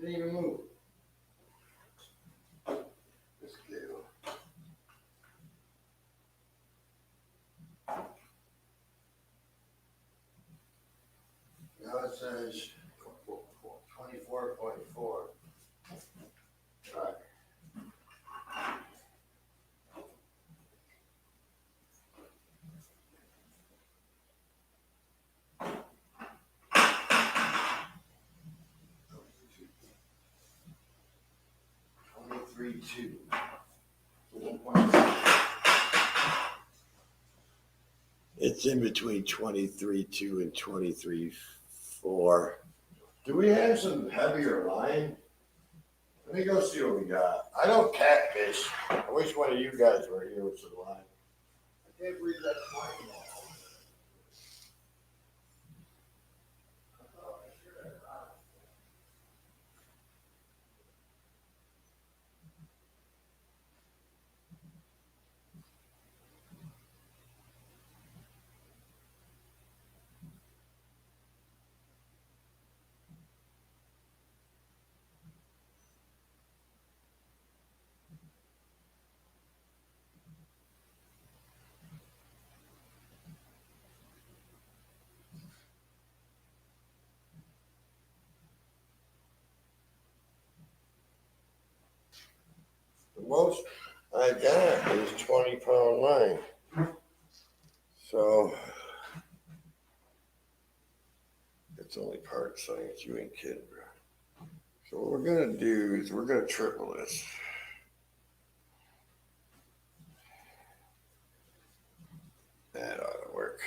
Didn't even move. This scale. Now it says 24.4. Right. Two. It's in between 23.2 and 23.4. Do we have some heavier line? Let me go see what we got. I don't catfish. I wish one of you guys were here with some line. I can't read that line. The most I got is 20-pound line. So it's only part science. You ain't kidding, bro. So what we're gonna do is we're gonna triple this. That ought to work.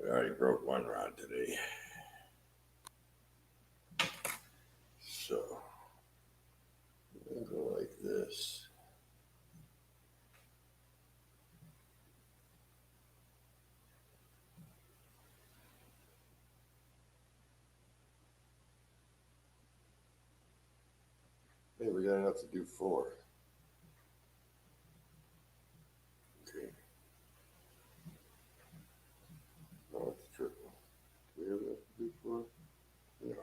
We already broke one rod today. So we're gonna go like this. Hey, we got enough to do 4. Okay. No, it's triple. Do we have enough to do 4? No.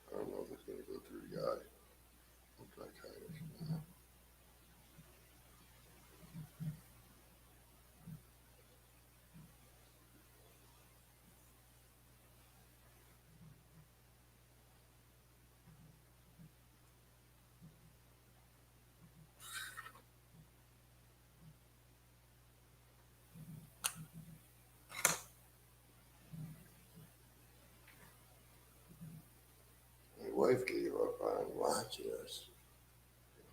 I don't know if it's gonna go through the eye. Looks like kind of. My wife gave up on watching us.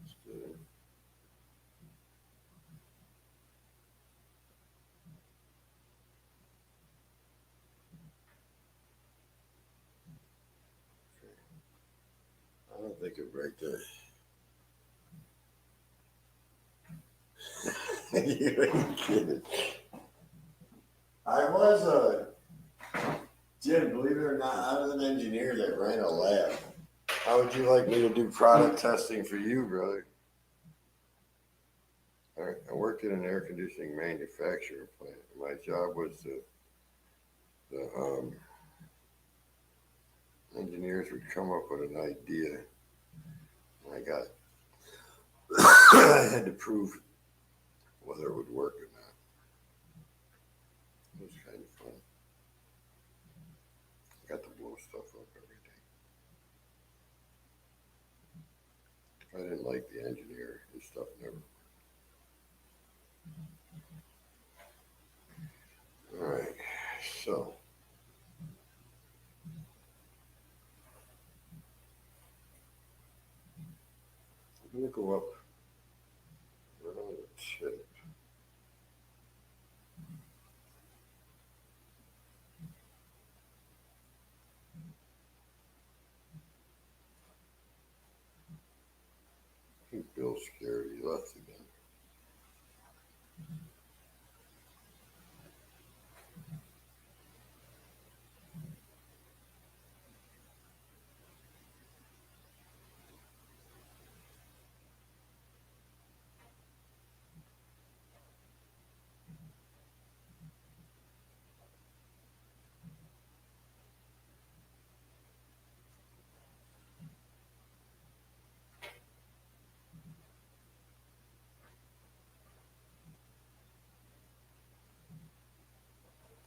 It's good. I don't think it'll break that. You ain't kidding. I was Jim, believe it or not, I was an engineer that ran a lab. How would you like me to do product testing for you, brother? I worked in an air conditioning manufacturing plant. My job was the engineers would come up with an idea. And I had to prove whether it would work or not. It was kind of fun. I got to blow stuff up every day. I didn't like the engineer. His stuff never worked. All right, so. I'm gonna go up right on the tip. I think Bill's scared. He left again.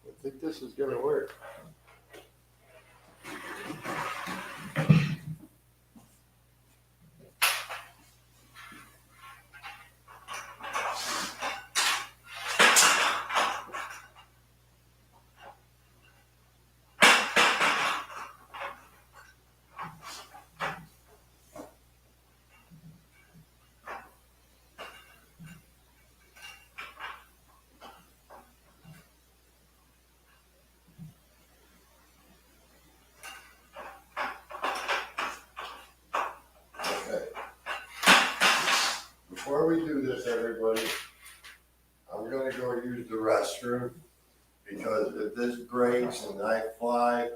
I think this is gonna work. Okay. Before we do this, everybody, I'm gonna go use the restroom because if this breaks and I fly,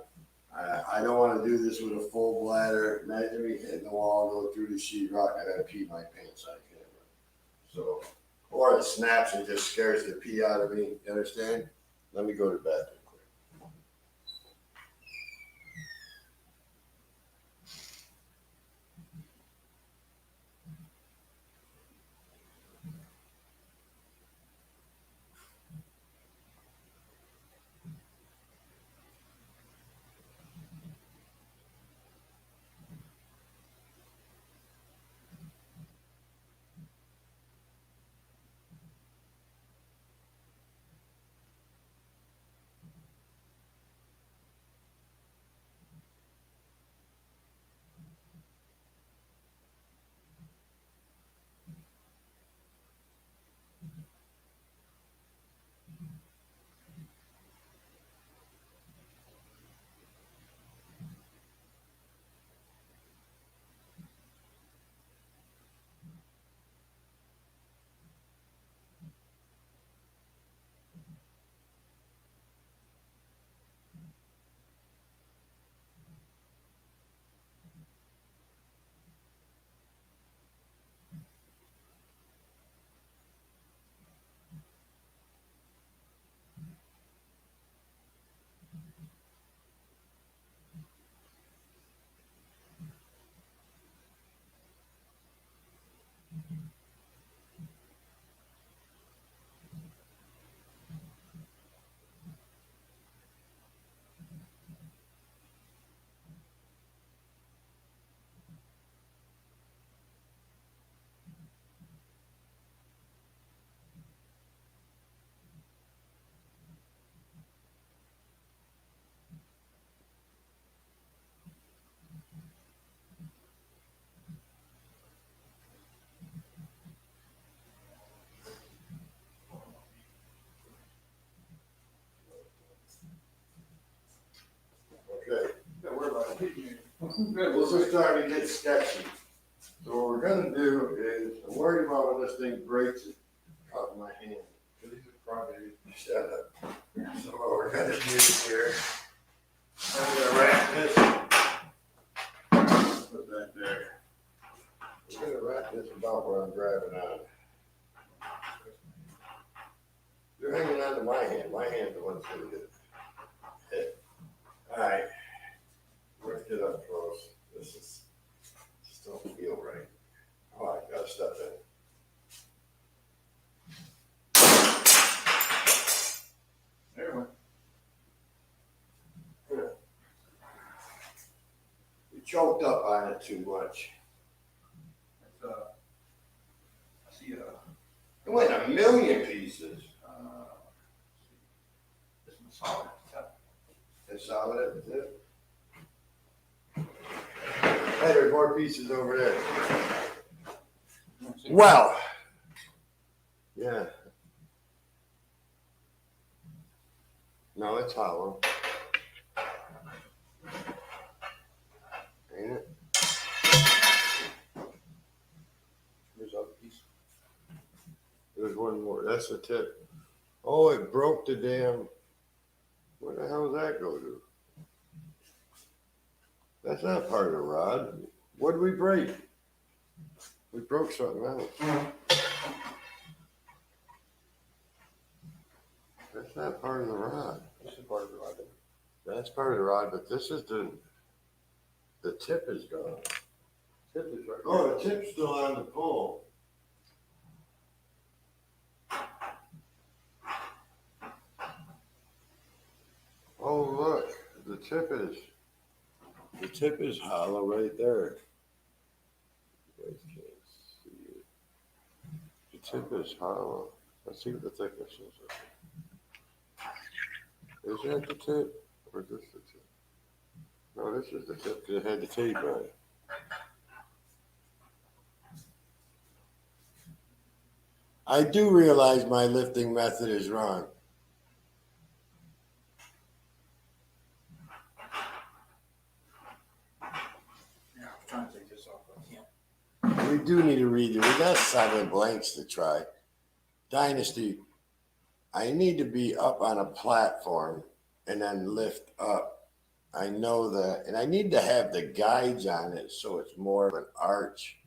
I don't want to do this with a full bladder. Imagine me hitting the wall, go through the sheetrock. I gotta pee my pants on camera. So, or it snaps and just scares the pee out of me. You understand? Let me go to the bathroom quick. Okay. This is starting to get sketchy. So what we're gonna do is, I'm worried about when this thing breaks, caught in my hand. These are probably, Shut up. So what we're gonna do here, I'm gonna wrap this. put that there. We're gonna wrap this about where I'm grabbing on. You're hanging on to my hand. My hand's the one that's gonna get hit. All right. Let's get up close. This is just don't feel right. Oh, I gotta step in. There we went. You choked up on it too much. It's, I see, It went a million pieces. this one's solid. It's solid at the tip. Hey, there's more pieces over there. Well, yeah. No, it's hollow. Ain't it? Here's other piece. There's one more. That's the tip. Oh, it broke the damn. Where the hell does that go to? That's not part of the rod. What did we break? We broke something else. That's not part of the rod. This is part of the rod. That's part of the rod, but this is the tip is gone. Tip is right. Oh, the tip's still on the pole. Oh, look, the tip is hollow right there. You guys can't see it. The tip is hollow. Let's see what the thickness is. Is that the tip? Or is this the tip? No, this is the tip because it had the tape on it. I do realize my lifting method is wrong. Yeah, I'm trying to take this off, but I can't. We do need to read it. We got 7 blanks to try. Dynasty, I need to be up on a platform and then lift up. I know that, and I need to have the guides on it so it's more of an arch.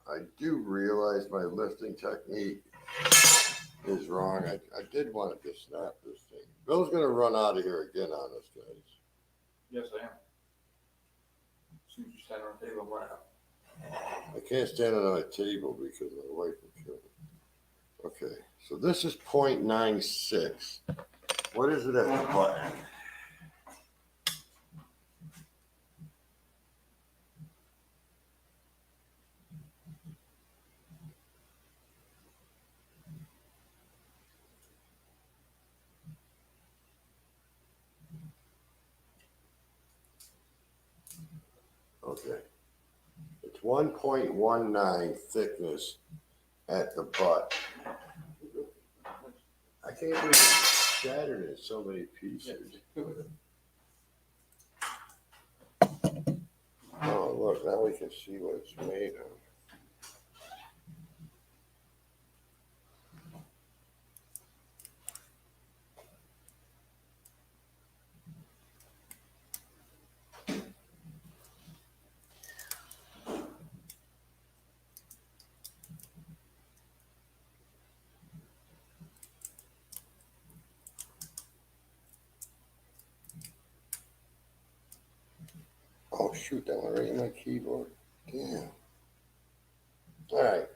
I do realize my lifting technique is wrong. I did want to just snap this thing. Bill's going to run out of here again on us, guys. Yes, I am. As soon as you stand on the table, I'm right out. I can't stand on my table because my wife will kill me. Okay, so this is 0.96. What is it at the button? Okay. It's 1.19 thickness at the butt. I can't believe it's shattered in so many pieces. Oh, look, now we can see what it's made of. Oh, shoot, that went right in my keyboard. Damn. All right.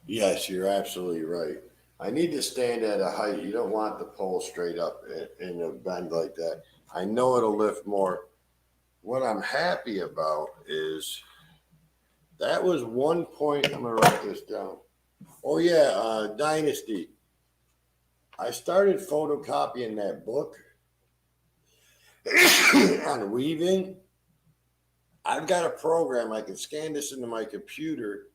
Yes, you're absolutely right. I need to stand at a height. You don't want the pole straight up in a bend like that. I know it'll lift more. What I'm happy about is that was 1 point. I'm going to write this down. Oh, yeah, Dynasty. I started photocopying that book on weaving. I've got a program. I can scan this into my computer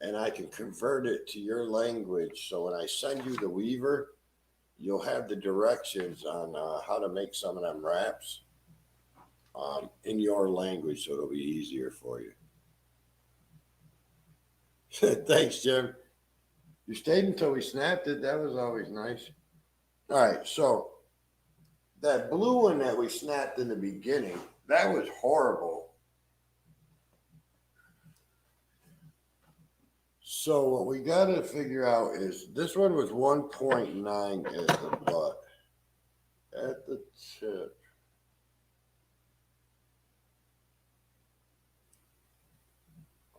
and I can convert it to your language. So when I send you the weaver, you'll have the directions on how to make some of them wraps. in your language, so it'll be easier for you. Thanks, Jim. You stayed until we snapped it. That was always nice. All right, so that blue one that we snapped in the beginning, that was horrible. So what we got to figure out is this one was 1.9 at the butt, at the tip.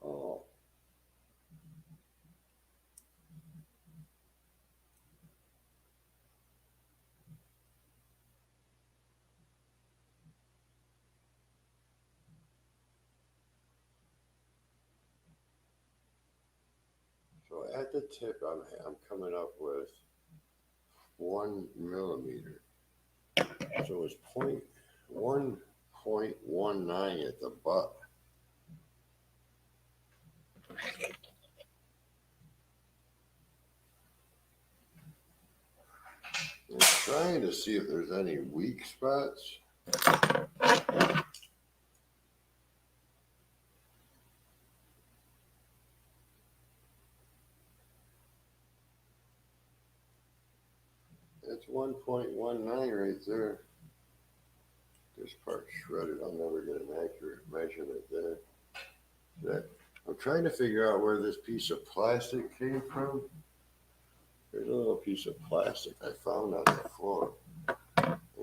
Oh. So at the tip, I'm coming up with 1 millimeter. So it's 1.19 at the butt. I'm trying to see if there's any weak spots. That's 1.19 right there. This part's shredded. I'll never get an accurate measurement there. I'm trying to figure out where this piece of plastic came from. There's a little piece of plastic I found on the floor.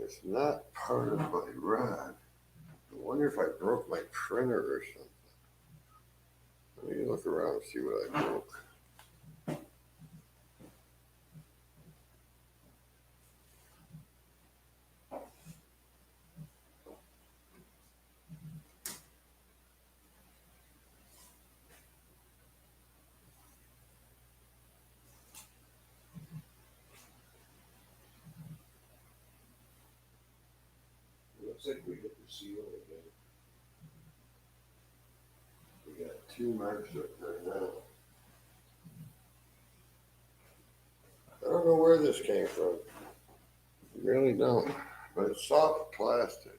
It's not part of my rod. I wonder if I broke my printer or something. Let me look around and see what I broke. Looks like we hit the seal again. We got 2 marks up there now. I don't know where this came from. I really don't. But it's soft plastic.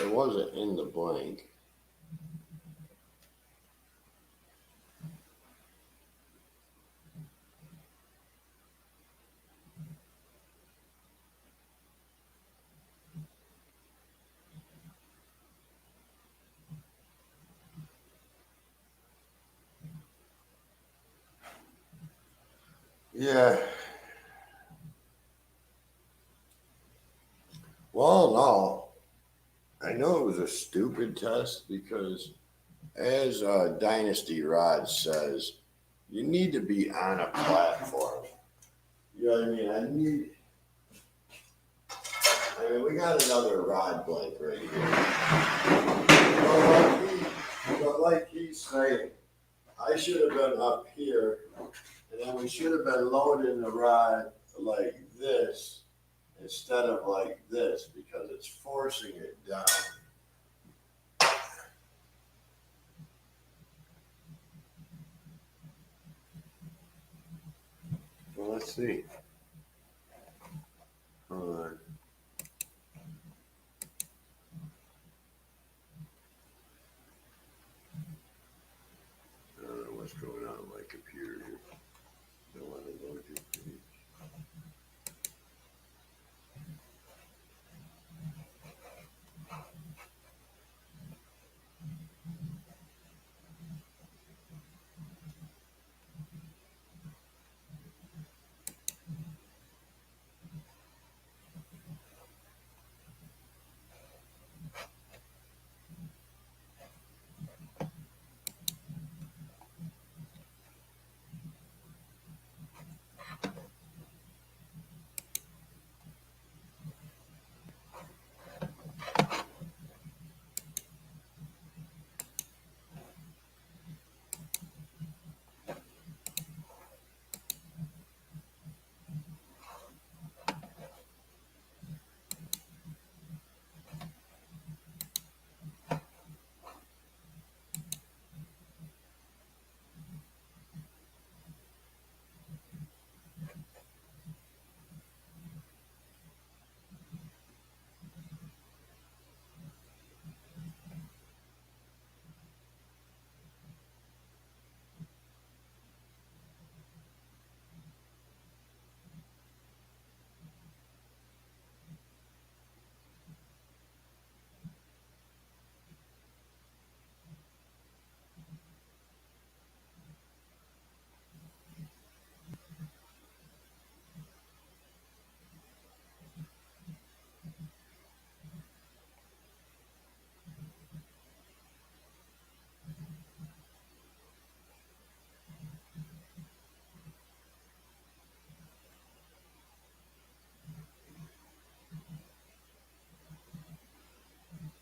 It wasn't in the blank. Yeah. Well, no. I know it was a stupid test because, as Dynasty Rod says, you need to be on a platform. You know what I mean? We got another rod blank right here. But like he's saying, I should have been up here, and then we should have been loading the rod like this instead of like this because it's forcing it down. Well, let's see. Hold on. I don't know what's going on with my computer here. Don't want to load your page.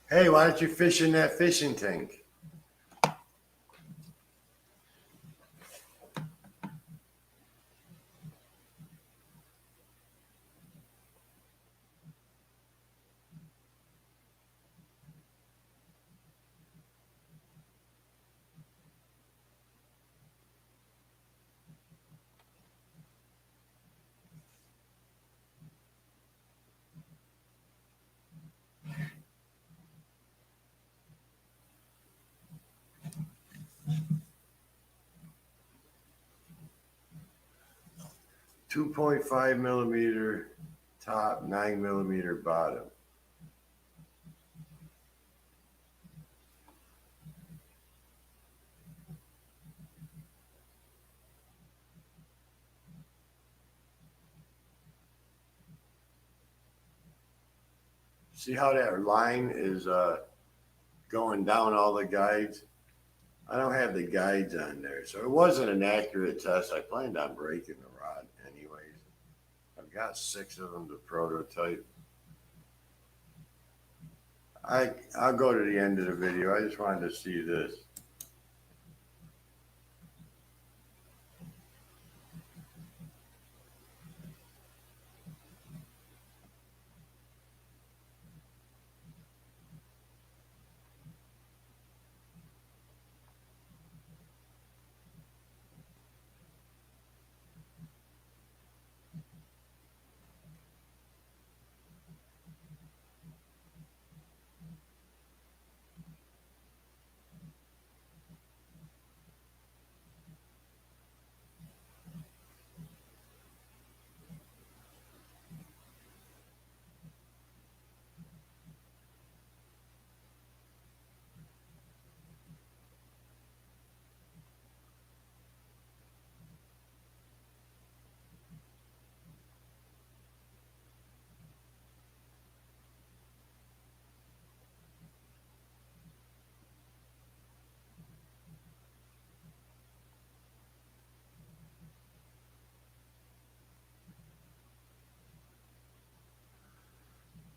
Hey, why don't you fish in that fishing tank? .5 millimeter top, 9 millimeter bottom. See how that line is going down all the guides? I don't have the guides on there, so it wasn't an accurate test. I planned on breaking the rod anyways. I've got 6 of them to prototype. I'll go to the end of the video. I just wanted to see this.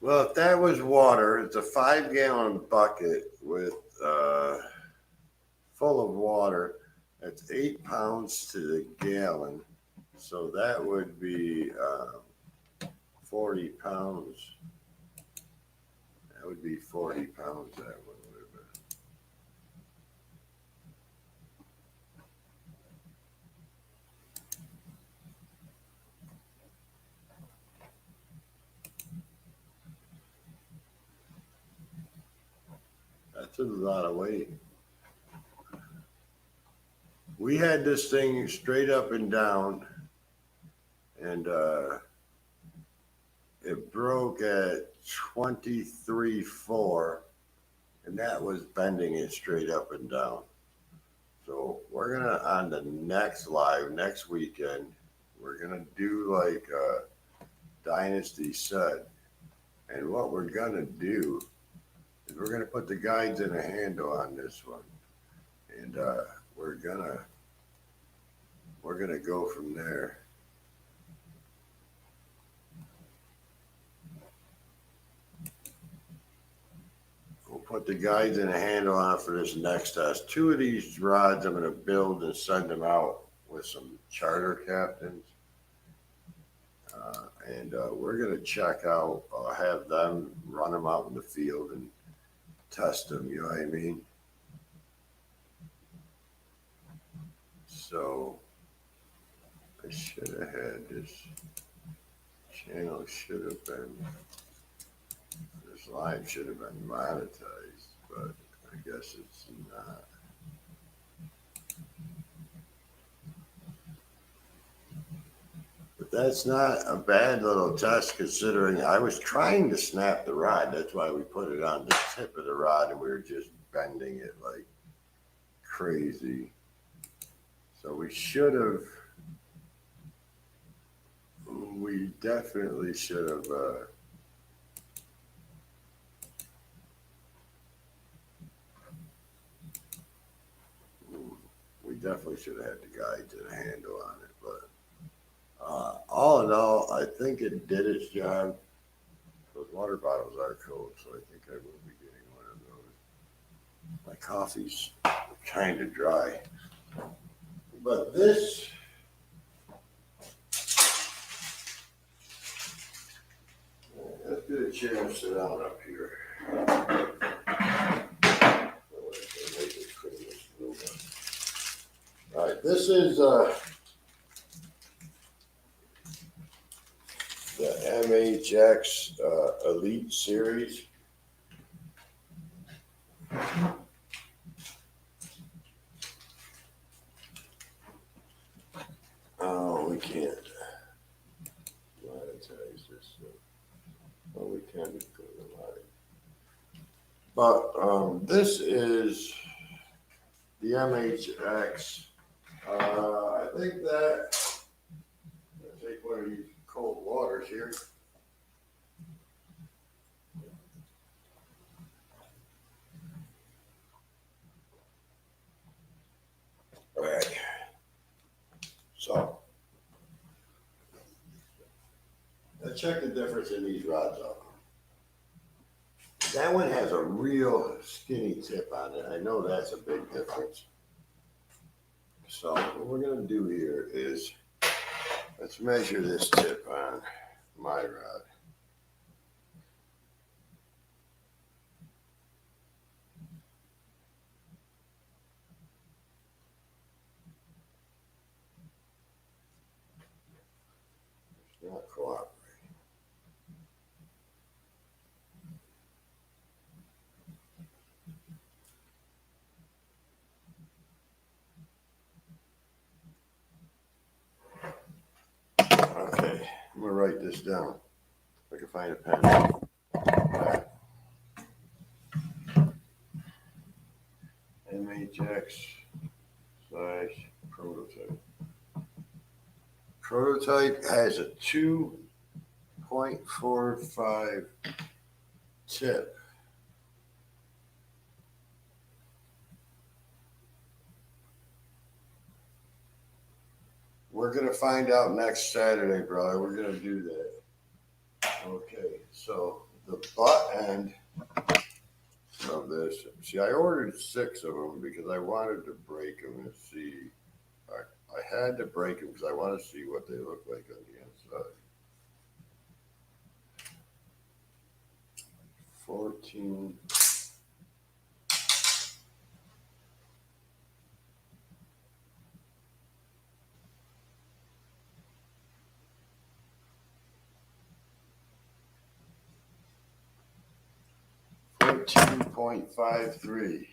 Well, if that was water, it's a 5-gallon bucket with full of water. That's 8 pounds to the gallon. So that would be 40 pounds. That would be 40 pounds. That one would have been. That's a lot of weight. We had this thing straight up and down, and it broke at 23.4, and that was bending it straight up and down. So we're gonna, on the next live next weekend, we're gonna do like Dynasty said, and what we're gonna do is we're gonna put the guides in a handle on this one, and we're gonna go from there. We'll put the guides in a handle on for this next test. 2 of these rods I'm gonna build and send them out with some charter captains. And we're gonna check out, have them run them out in the field and test them, you know what I mean? So I should have had this channel should have been, this live should have been monetized, but I guess it's not. But that's not a bad little test considering I was trying to snap the rod. That's why we put it on the tip of the rod and we were just bending it like crazy. So we should have, we definitely should have we definitely should have had the guides and a handle on it, but all in all, I think it did its job. Those water bottles are cold, so I think I will be getting one My coffee's kind of dry. But this, let's get a chair and sit down up here. All right, this is the MHX Elite Series. Oh, we can't monetize this. Well, we can go to live. But this is the MHX. I think that, I'll take one of these cold waters here. All right. So, let's check the difference in these rods out. That one has a real skinny tip on it. I know that's a big difference. So what we're gonna do here is, let's measure this tip on my rod. It's not cooperating. Okay, I'm gonna write this down. If I can find a pen. Right. MHX / prototype. Prototype has a 2.45 tip. We're gonna find out next Saturday, brother. We're gonna do that. Okay, so the butt end of this. See, I ordered 6 of them because I wanted to break them and see. I had to break them because I want to see what they look like on the inside. 14. .53.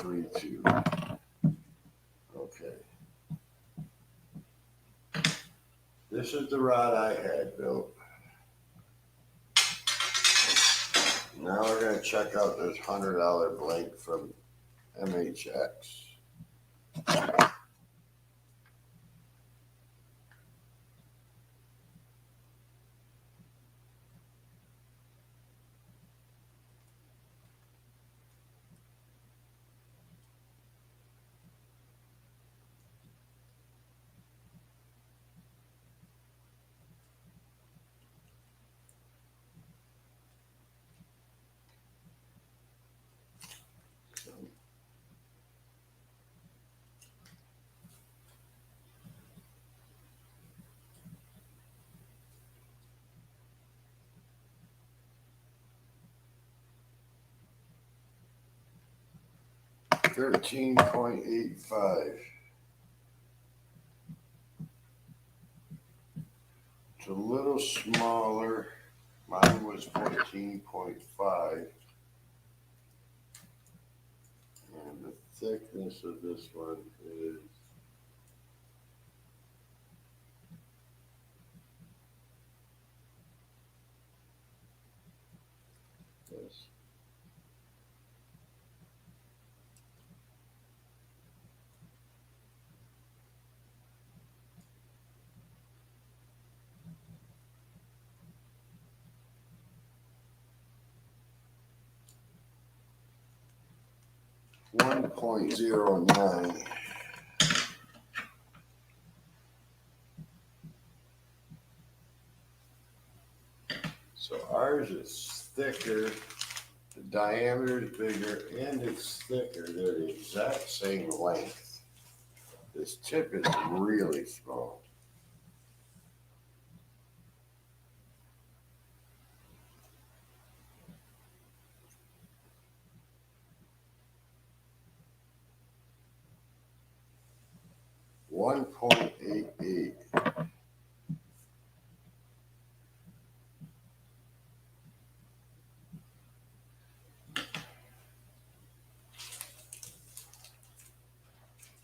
.32. Okay. This is the rod I had built. Now we're going to check out this $100 blank from MHX. $13.85. It's a little smaller. Mine was 14.5. And the thickness of this one is this. 1.09. So ours is thicker, the diameter is bigger, and it's thicker. They're the exact same length. This tip is really small. .88.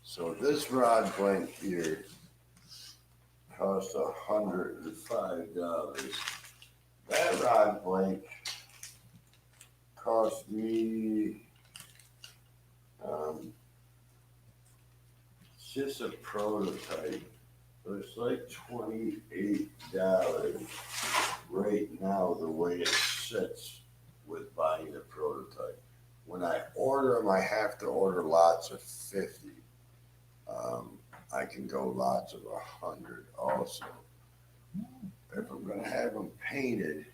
So this rod blank here cost $105. That rod blank cost me just a prototype. So it's like $28 right now the way it sits with buying the prototype. When I order them, I have to order lots of 50. I can go lots of 100 also. If I'm gonna have them painted,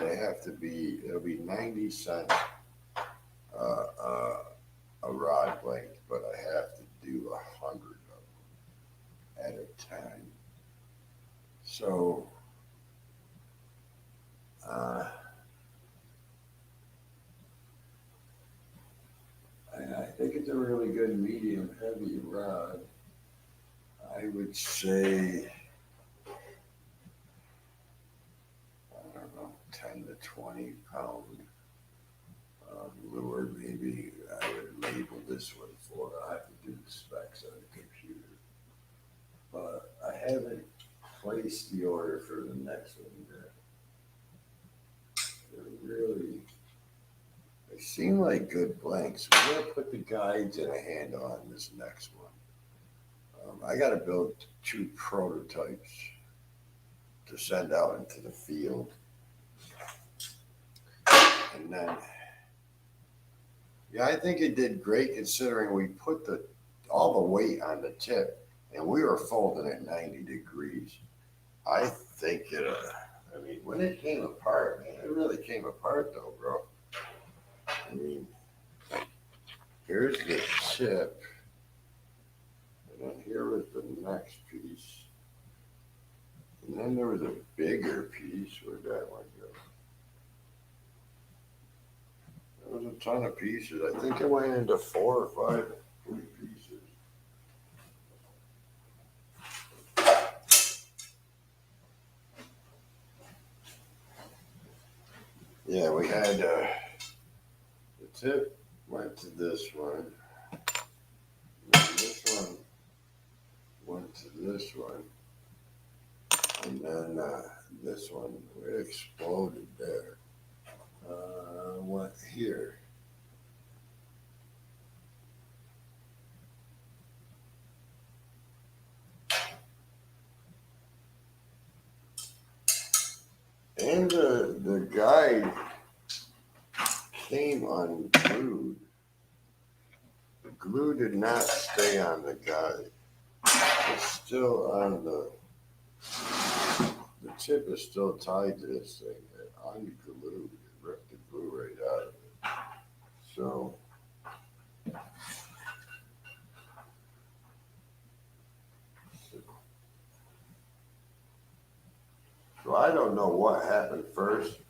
they have to be, it'll be 90 cents a rod length, but I have to do 100 of them at a time. So, and I think it's a really good medium heavy rod. I would say, I don't know, 10 to 20 pound lure maybe. I would label this one for, I have to do the specs on the computer. But I haven't placed the order for the next one yet. They're really, they seem like good blanks. We're gonna put the guides and a handle on this next one. I gotta build 2 prototypes to send out into the field. And then, yeah, I think it did great considering we put all the weight on the tip and we were folding at 90 degrees. I think it, I mean, when it came apart, man, it really came apart though, bro. I mean, here's the tip. And then here was the next piece. And then there was a bigger piece. Where'd that one go? There was a ton of pieces. I think it went into 4 or 5 pieces. Yeah, we had the tip went to this one. And this one went to this one. And then this one, it exploded there. Went here. And the guide came unglued. The glue did not stay on the guide. It's still on the tip is still tied to this thing. It unglued. It ripped the glue right out of it. So I don't know what happened first.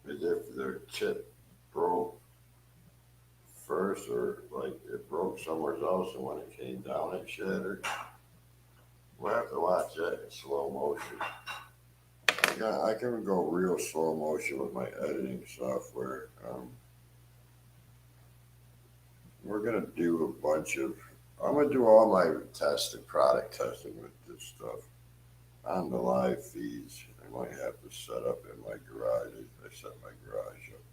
Is if their tip broke first or like it broke somewhere else and when it came down it shattered. We'll have to watch that in slow motion. I can go real slow motion with my editing software. We're gonna do a bunch of, I'm gonna do all my testing, product testing with this stuff on the live feeds. I might have to set up in my garage. I set my garage up.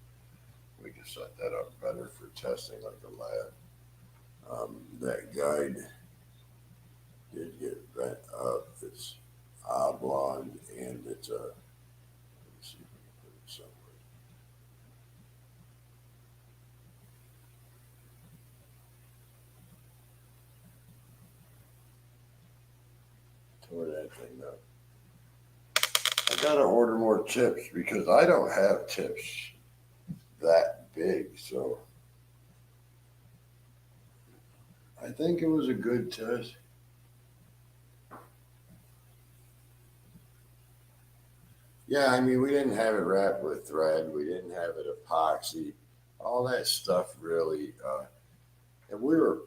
We can set that up better for testing like a lab. That guide did get bent up. It's oblong and it's a, let me see if we can put it somewhere Tore that thing up. I gotta order more tips because I don't have tips that big, so I think it was a good test. Yeah, I mean, we didn't have it wrapped with thread. We didn't have it epoxy. All that stuff really, and we were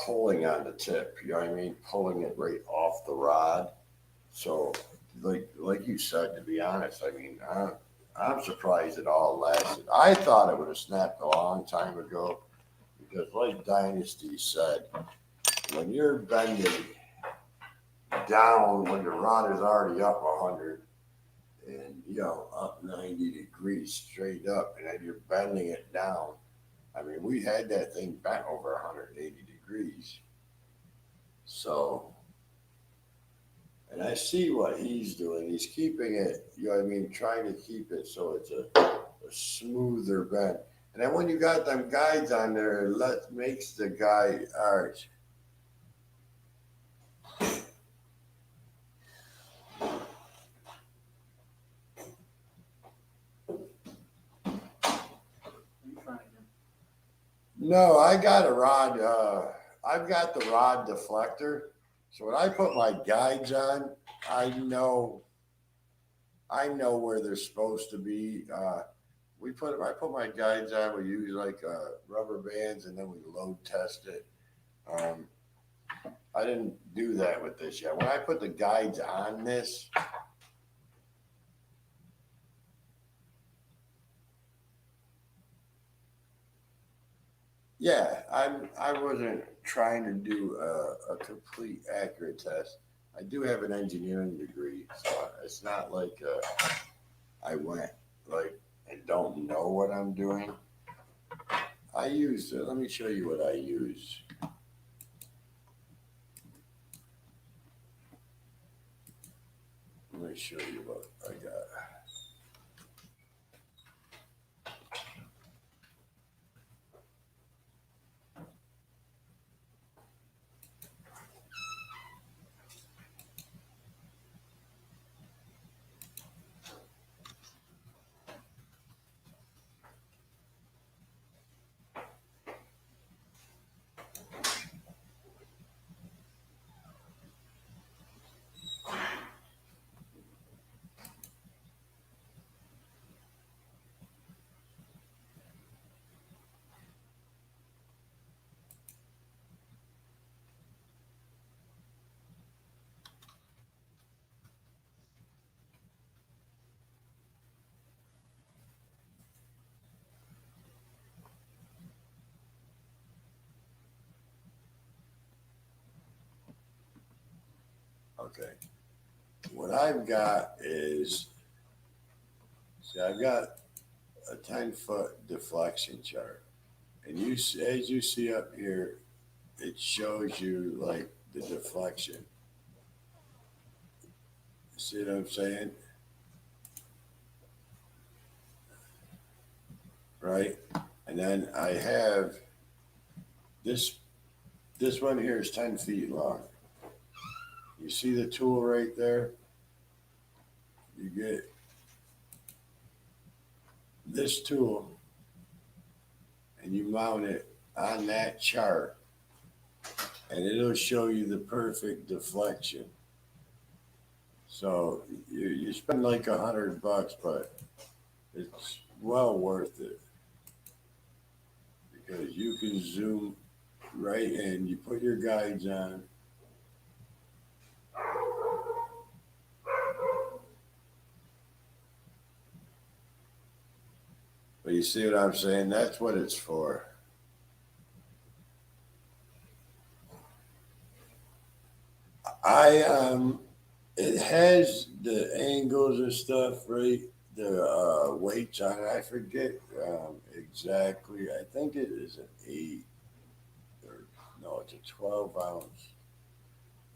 pulling on the tip. You know what I mean? Pulling it right off the rod. So, like you said, to be honest, I mean, I'm surprised it all lasted. I thought it would have snapped a long time ago because, like Dynasty said, when you're bending down when the rod is already up 100 and up 90 degrees straight up, and then you're bending it down. I mean, we had that thing bent over 180 degrees. So, and I see what he's doing. He's keeping it, trying to keep it so it's a smoother bend. And then when you got them guides on there, it makes the guide arch. No, I got a rod. I've got the rod deflector. So when I put my guides on, I know where they're supposed to be. I put my guides on. We use rubber bands, and then we load test it. I didn't do that with this yet. When I put the guides on this, yeah, I wasn't trying to do a complete accurate test. I do have an engineering degree, so it's not like I went and don't know what I'm doing. I used let me show you what I use. Let me show you what I got. Okay. What I've got is, I've got a 10-foot deflection chart. And as you see up here, it shows you the deflection. See what I'm saying? Right? And then I have this one here is 10 feet long. You see the tool right there? You get this tool and you mount it on that chart and it'll show you the perfect deflection. So you spend like $100, but it's well worth it because you can zoom right in. You put your guides on. But you see what I'm saying? That's what it's for. It has the angles and stuff, right? The weights on it. I forget exactly. I think it is an 8 or no, it's a 12 ounce.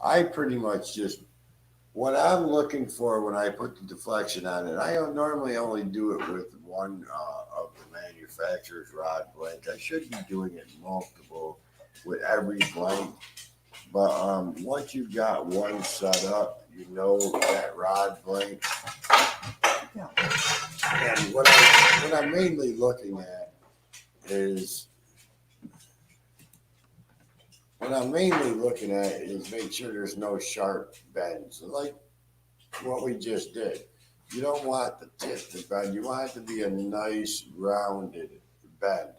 I pretty much just what I'm looking for when I put the deflection on it. I don't normally only do it with one of the manufacturer's rod blank. I should be doing it multiple with every blank. But once you got one set up, you know that rod blank. And what I'm mainly looking at is make sure there's no sharp bends, like what we just did. You don't want the tip to bend. You want it to be a nice rounded bend.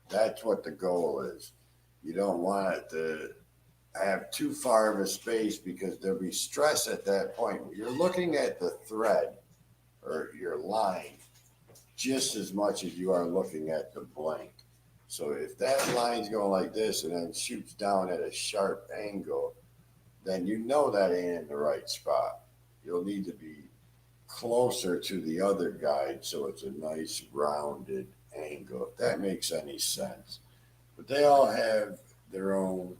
That's what the goal is. You don't want it to have too far of a space because there'll be stress at that point. You're looking at the thread or your line just as much as you are looking at the blank. So if that line's going like this and then shoots down at a sharp angle, then you know that ain't in the right spot. You'll need to be closer to the other guide so it's a nice rounded angle, if that makes any sense. But they all have their own.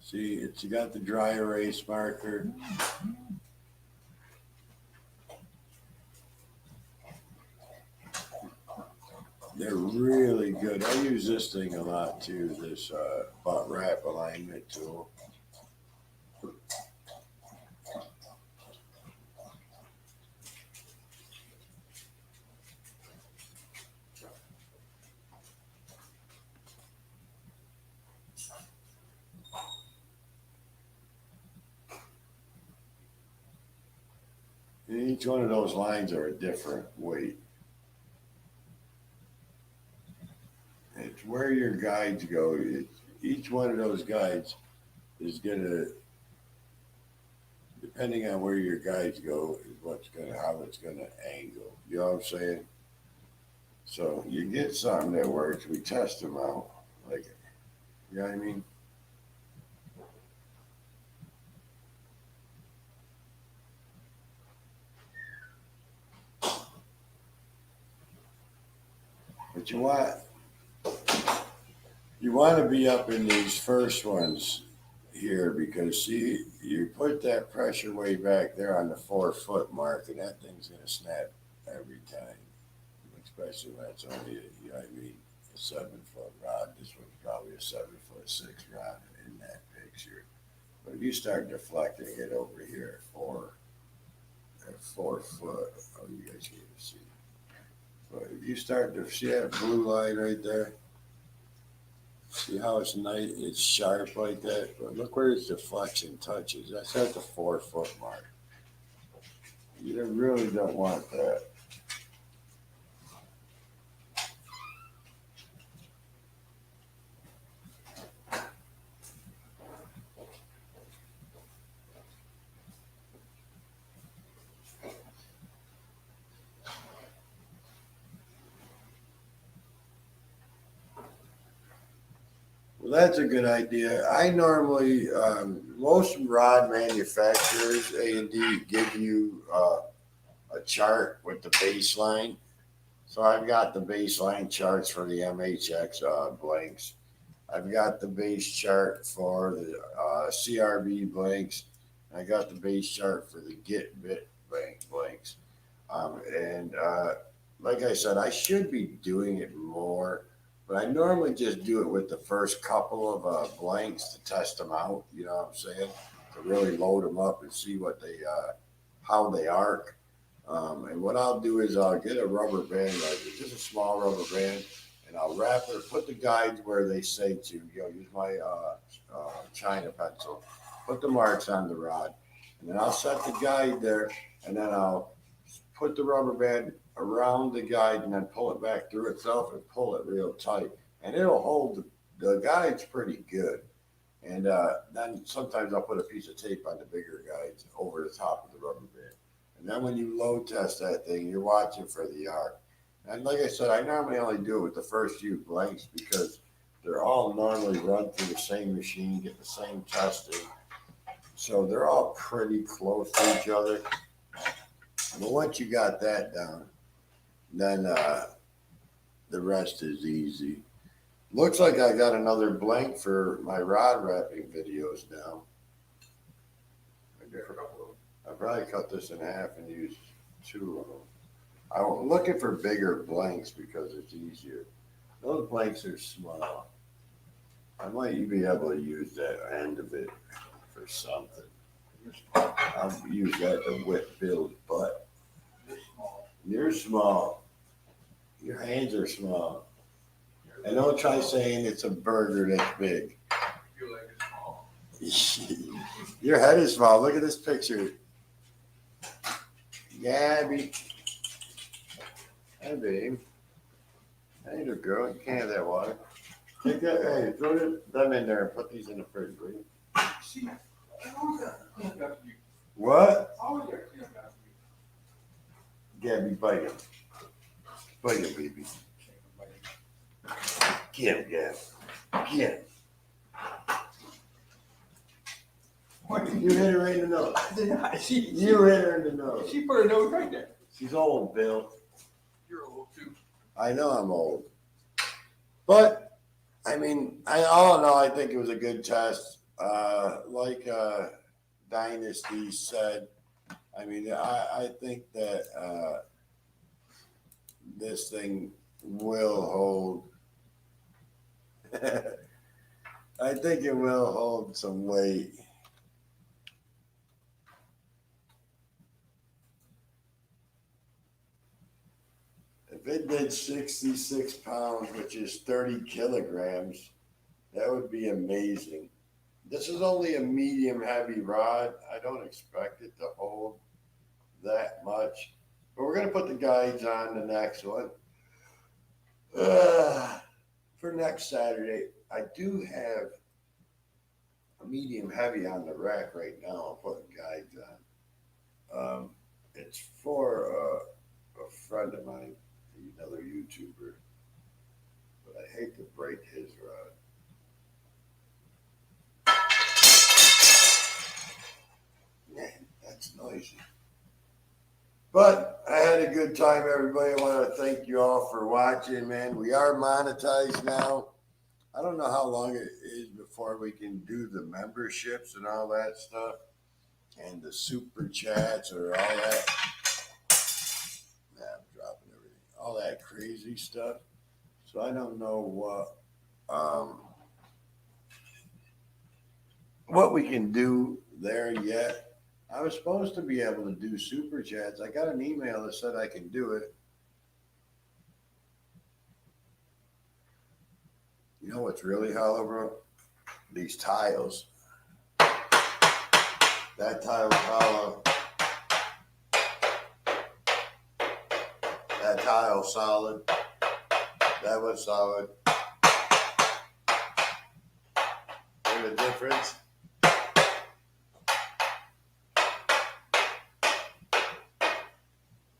See, you got the dry erase marker. They're really good. I use this thing a lot too, this butt wrap alignment tool. And each one of those lines are a different weight. It's where your guides go. Each one of those guides is gonna, depending on where your guides go, is how it's gonna angle. You know what I'm saying? So you get something that works. We test them out, like, you know what I mean? But you want to be up in these first ones here because see, you put that pressure way back there on the 4 foot mark and that thing's going to snap every time, especially when it's only, you know what I mean, a 7 foot rod. This one's probably a 7'6" rod in that picture. But if you start deflecting it over here at 4 foot, oh, you guys can't see. But if you start to see that blue line right there, see how it's nice, it's sharp like that. But look where its deflection touches. That's at the 4 foot mark. You really don't want that. Well, that's a good idea. I normally, most rod manufacturers, A&D, give you a chart with the baseline. So I've got the baseline charts for the MHX blanks. I've got the base chart for the CRB blanks. I got the base chart for the Get Bit blanks. Like I said, I should be doing it more. But I normally just do it with the first couple of blanks to test them out. You know what I'm saying? To really load them up and see what they, how they arc. And what I'll do is I'll get a rubber band, just a small rubber band, and I'll wrap it, put the guides where they say to. Use my China pencil, put the marks on the rod, and then I'll set the guide there, and then I'll put the rubber band around the guide and then pull it back through itself and pull it real tight, and it'll hold the guides pretty good. And then sometimes I'll put a piece of tape on the bigger guides over the top of the rubber band, and then when you load test that thing, you're watching for the arc. And like I said, I normally only do it with the first few blanks because they're all normally run through the same machine, get the same testing, so they're all pretty close to each other. But once you got that down, then the rest is easy. Looks like I got another blank for my rod wrapping videos now. I probably cut this in half and use 2 of them. I'm looking for bigger blanks because it's easier. Those blanks are small. I might be able to use that end of it for something. I'll use that to whip Bill's butt. You're small. You're small. Your hands are small. And don't try saying it's a burger that's big. Your leg is small. Your head is small. Look at this picture. Gabby. Hey, babe. Hey, little girl. You can't have that water. Take that. Hey, throw them in there and put these in the fridge, will you? See, I always got clean up after you. What? I always got clean up after you. Gabby, bite him. Bite him, baby. Get him, Gab. Get him. What did You hit her right in the nose. I did not. You hit her in the nose. She put her nose right there. She's old, Bill. You're old too. I know I'm old. But, I mean, all in all, I think it was a good test. Like Dynasty said, I mean, I think that this thing will hold. I think it will hold some weight. If it did 66 pounds, which is 30 kilograms, that would be amazing. This is only a medium heavy rod. I don't expect it to hold that much. But we're going to put the guides on the next one. For next Saturday, I do have a medium heavy on the rack right now. I'm putting guides on. It's for a friend of mine, another YouTuber. But I hate to break his rod. Man, that's noisy. But I had a good time, everybody. I want to thank you all for watching, man. We are monetized now. I don't know how long it is before we can do the memberships and all that stuff and the super chats or all that. Nah, I'm dropping everything. All that crazy stuff. So I don't know what we can do there yet. I was supposed to be able to do super chats. I got an email that said I can do it. You know what's really hollow, bro? These tiles. That tile's hollow. That tile's solid. That was solid. See the difference?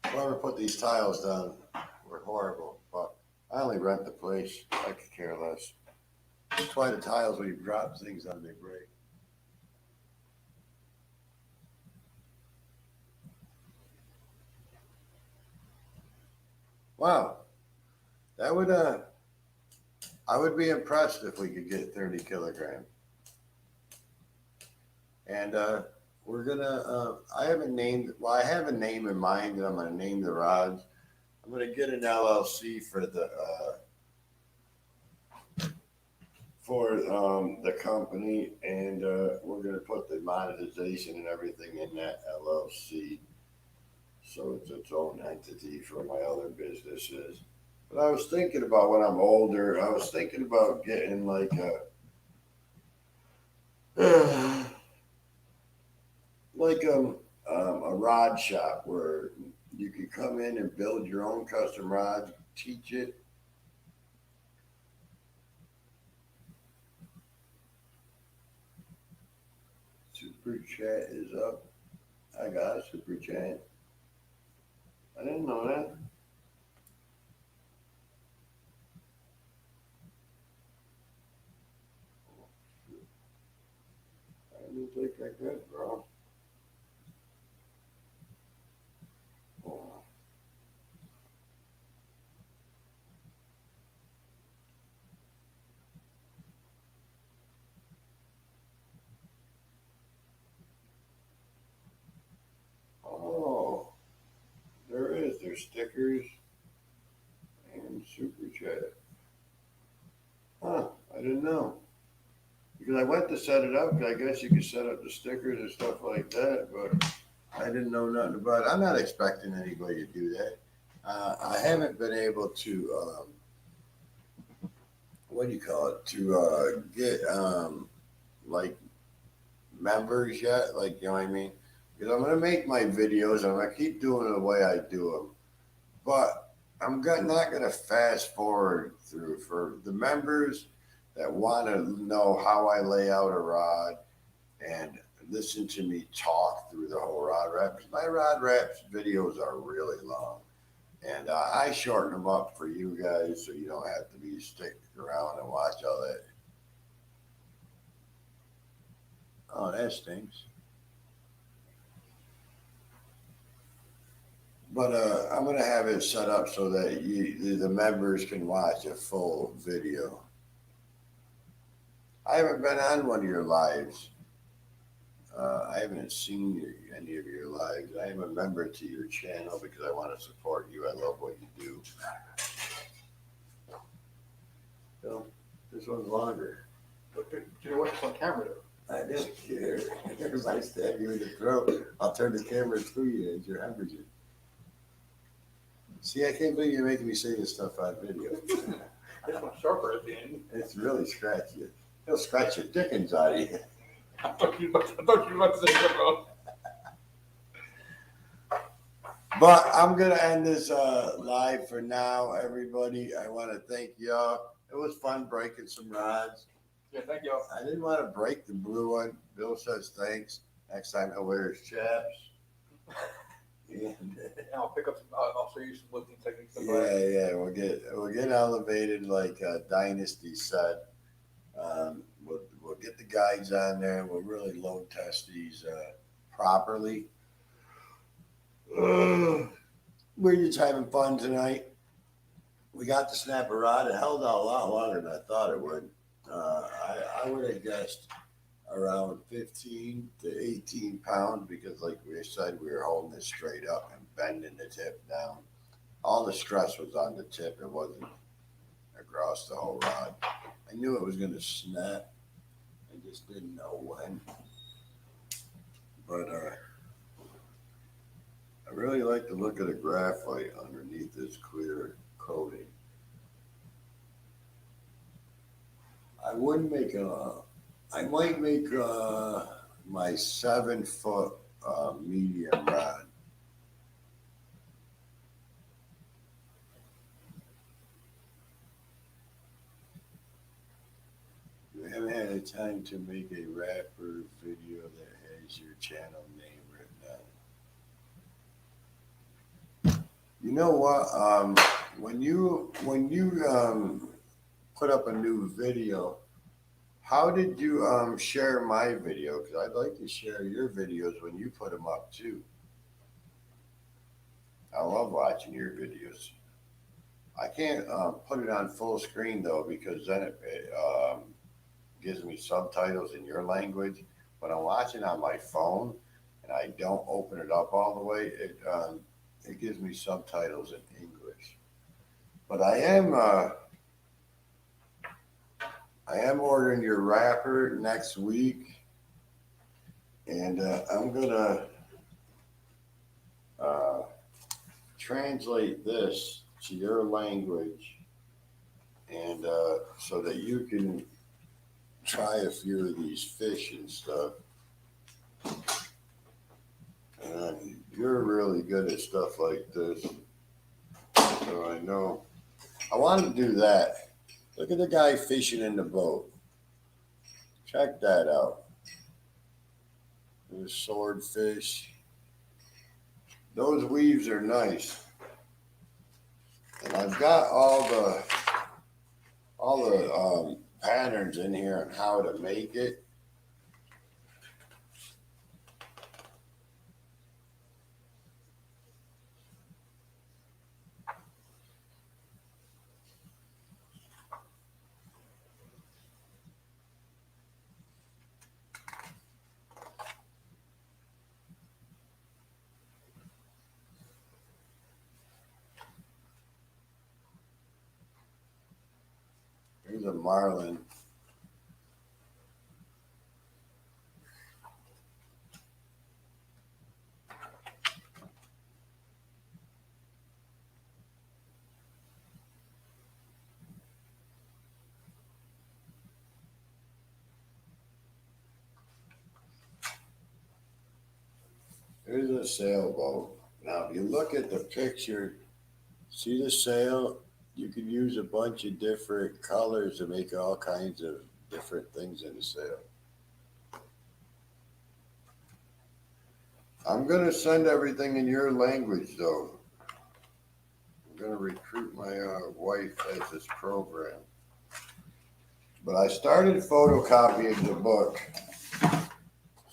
Whoever put these tiles down were horrible, but I only rent the place. I could care less. That's why the tiles, when you drop things on, they break. Wow. That would, I would be impressed if we could get 30 kilograms. And we're gonna, I haven't named, well, I have a name in mind that I'm gonna name the rods. I'm gonna get an LLC for the company, and we're gonna put the monetization and everything in that LLC. So it's its own entity for my other businesses. But I was thinking about when I'm older, I was thinking about getting like a rod shop where you can come in and build your own custom rods, teach it. Super chat is up. I got a super chat. I didn't know that. I didn't think I could, bro. Oh, there is. There's stickers and super chat. because I went to set it up. 'Cause I guess you could set up the stickers and stuff like that, but I didn't know nothing about it. I'm not expecting anybody to do that. I haven't been able to, what do you call it, to get like members yet. Like, you know what I mean? Because I'm going to make my videos. I'm going to keep doing it the way I do them. But not going to fast forward through for the members that want to know how I lay out a rod and listen to me talk through the whole rod wrap. My rod wraps videos are really long, and I shorten them up for you guys so you don't have to be sticking around and watch all that. Oh, that stinks. But I'm gonna have it set up so that the members can watch a full video. I haven't been on one of your lives. I haven't seen any of your lives. I am a member to your channel because I want to support you. I love what you do. So, this one's longer. But you know what's on camera though? I don't care. If I stab you in the throat, I'll turn the camera through you as you're hemorrhaging. See, I can't believe you're making me say this stuff on video. This one's sharper at the end. It's really scratchy. It'll scratch your dickens out of you. I thought you were about to say something. But I'm gonna end this live for now, everybody. I want to thank y'all. It was fun breaking some rods. Yeah, thank y'all. I didn't want to break the blue one. Bill says thanks. Next time he'll wear his chaps. And, And I'll pick up some. I'll show you some lifting techniques. yeah. We'll get elevated like Dynasty said. We'll get the guides on there. We'll really load test these properly. We're just having fun tonight. We got to snap a rod. It held out a lot longer than I thought it would. I would have guessed around 15 to 18 pounds because, like we said, we were holding it straight up and bending the tip down. All the stress was on the tip. It wasn't across the whole rod. I knew it was going to snap. I just didn't know when. But I really like the look of the graphite underneath this clear coating. I might make my 7-foot medium rod. We haven't had a time to make a wrapper video that has your channel name written on. You know what? When you put up a new video, how did you share my video? Because I'd like to share your videos when you put them up too. I love watching your videos. I can't put it on full screen though because then it gives me subtitles in your language. When I'm watching on my phone and I don't open it up all the way, it gives me subtitles in English. But I am ordering your wrapper next week, and I'm gonna translate this to your language, and so that you can try a few of these fish and stuff. And you're really good at stuff like this, so I know. I want to do that. Look at the guy fishing in the boat. Check that out. There's swordfish. Those weaves are nice. And I've got all the patterns in here on how to make it. Here's a marlin. Here's a sailboat. Now, if you look at the picture, see the sail? You can use a bunch of different colors to make all kinds of different things in the sail. I'm going to send everything in your language, though. I'm going to recruit my wife as this program. But I started photocopying the book.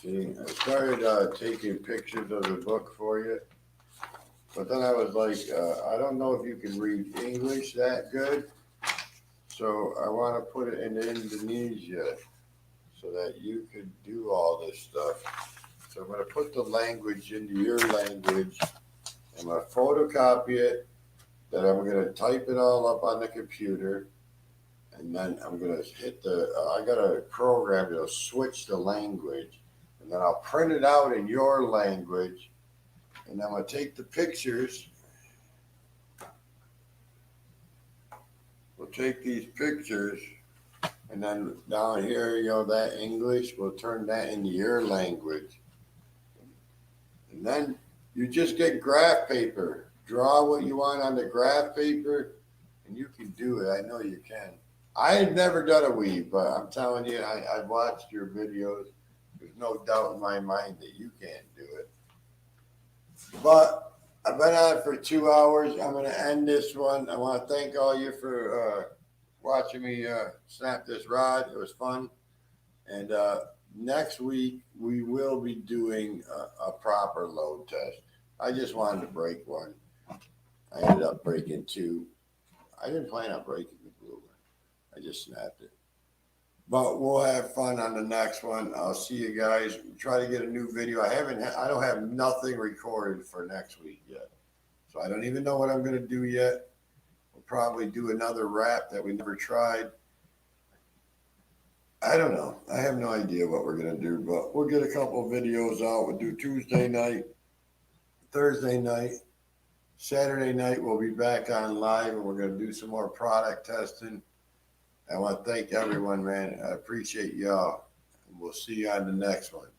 See, I started taking pictures of the book for you. But then I was like, I don't know if you can read English that good. So I want to put it in Indonesia so that you could do all this stuff. So I'm going to put the language into your language. I'm going to photocopy it. Then I'm going to type it all up on the computer. And then I'm going to hit I got a program that'll switch the language. And then I'll print it out in your language. And I'm going to take the pictures. We'll take these pictures. And then down here, that English, we'll turn that into your language. And then you just get graph paper. Draw what you want on the graph paper. And you can do it. I know you can. I had never done a weave, but I'm telling you, I've watched your videos. There's no doubt in my mind that you can't do it. But I've been on it for 2 hours. I'm going to end this one. I want to thank all you for watching me snap this rod. It was fun. And next week, we will be doing a proper load test. I just wanted to break one. I ended up breaking 2. I didn't plan on breaking the blue one. I just snapped it. But we'll have fun on the next one. I'll see you guys. Try to get a new video. I don't have nothing recorded for next week yet. So I don't even know what I'm going to do yet. We'll probably do another wrap that we never tried. I don't know. I have no idea what we're going to do, but we'll get a couple of videos out. We'll do Tuesday night, Thursday night, Saturday night. We'll be back on live and we're going to do some more product testing. I want to thank everyone, man. I appreciate y'all. We'll see you on the next one.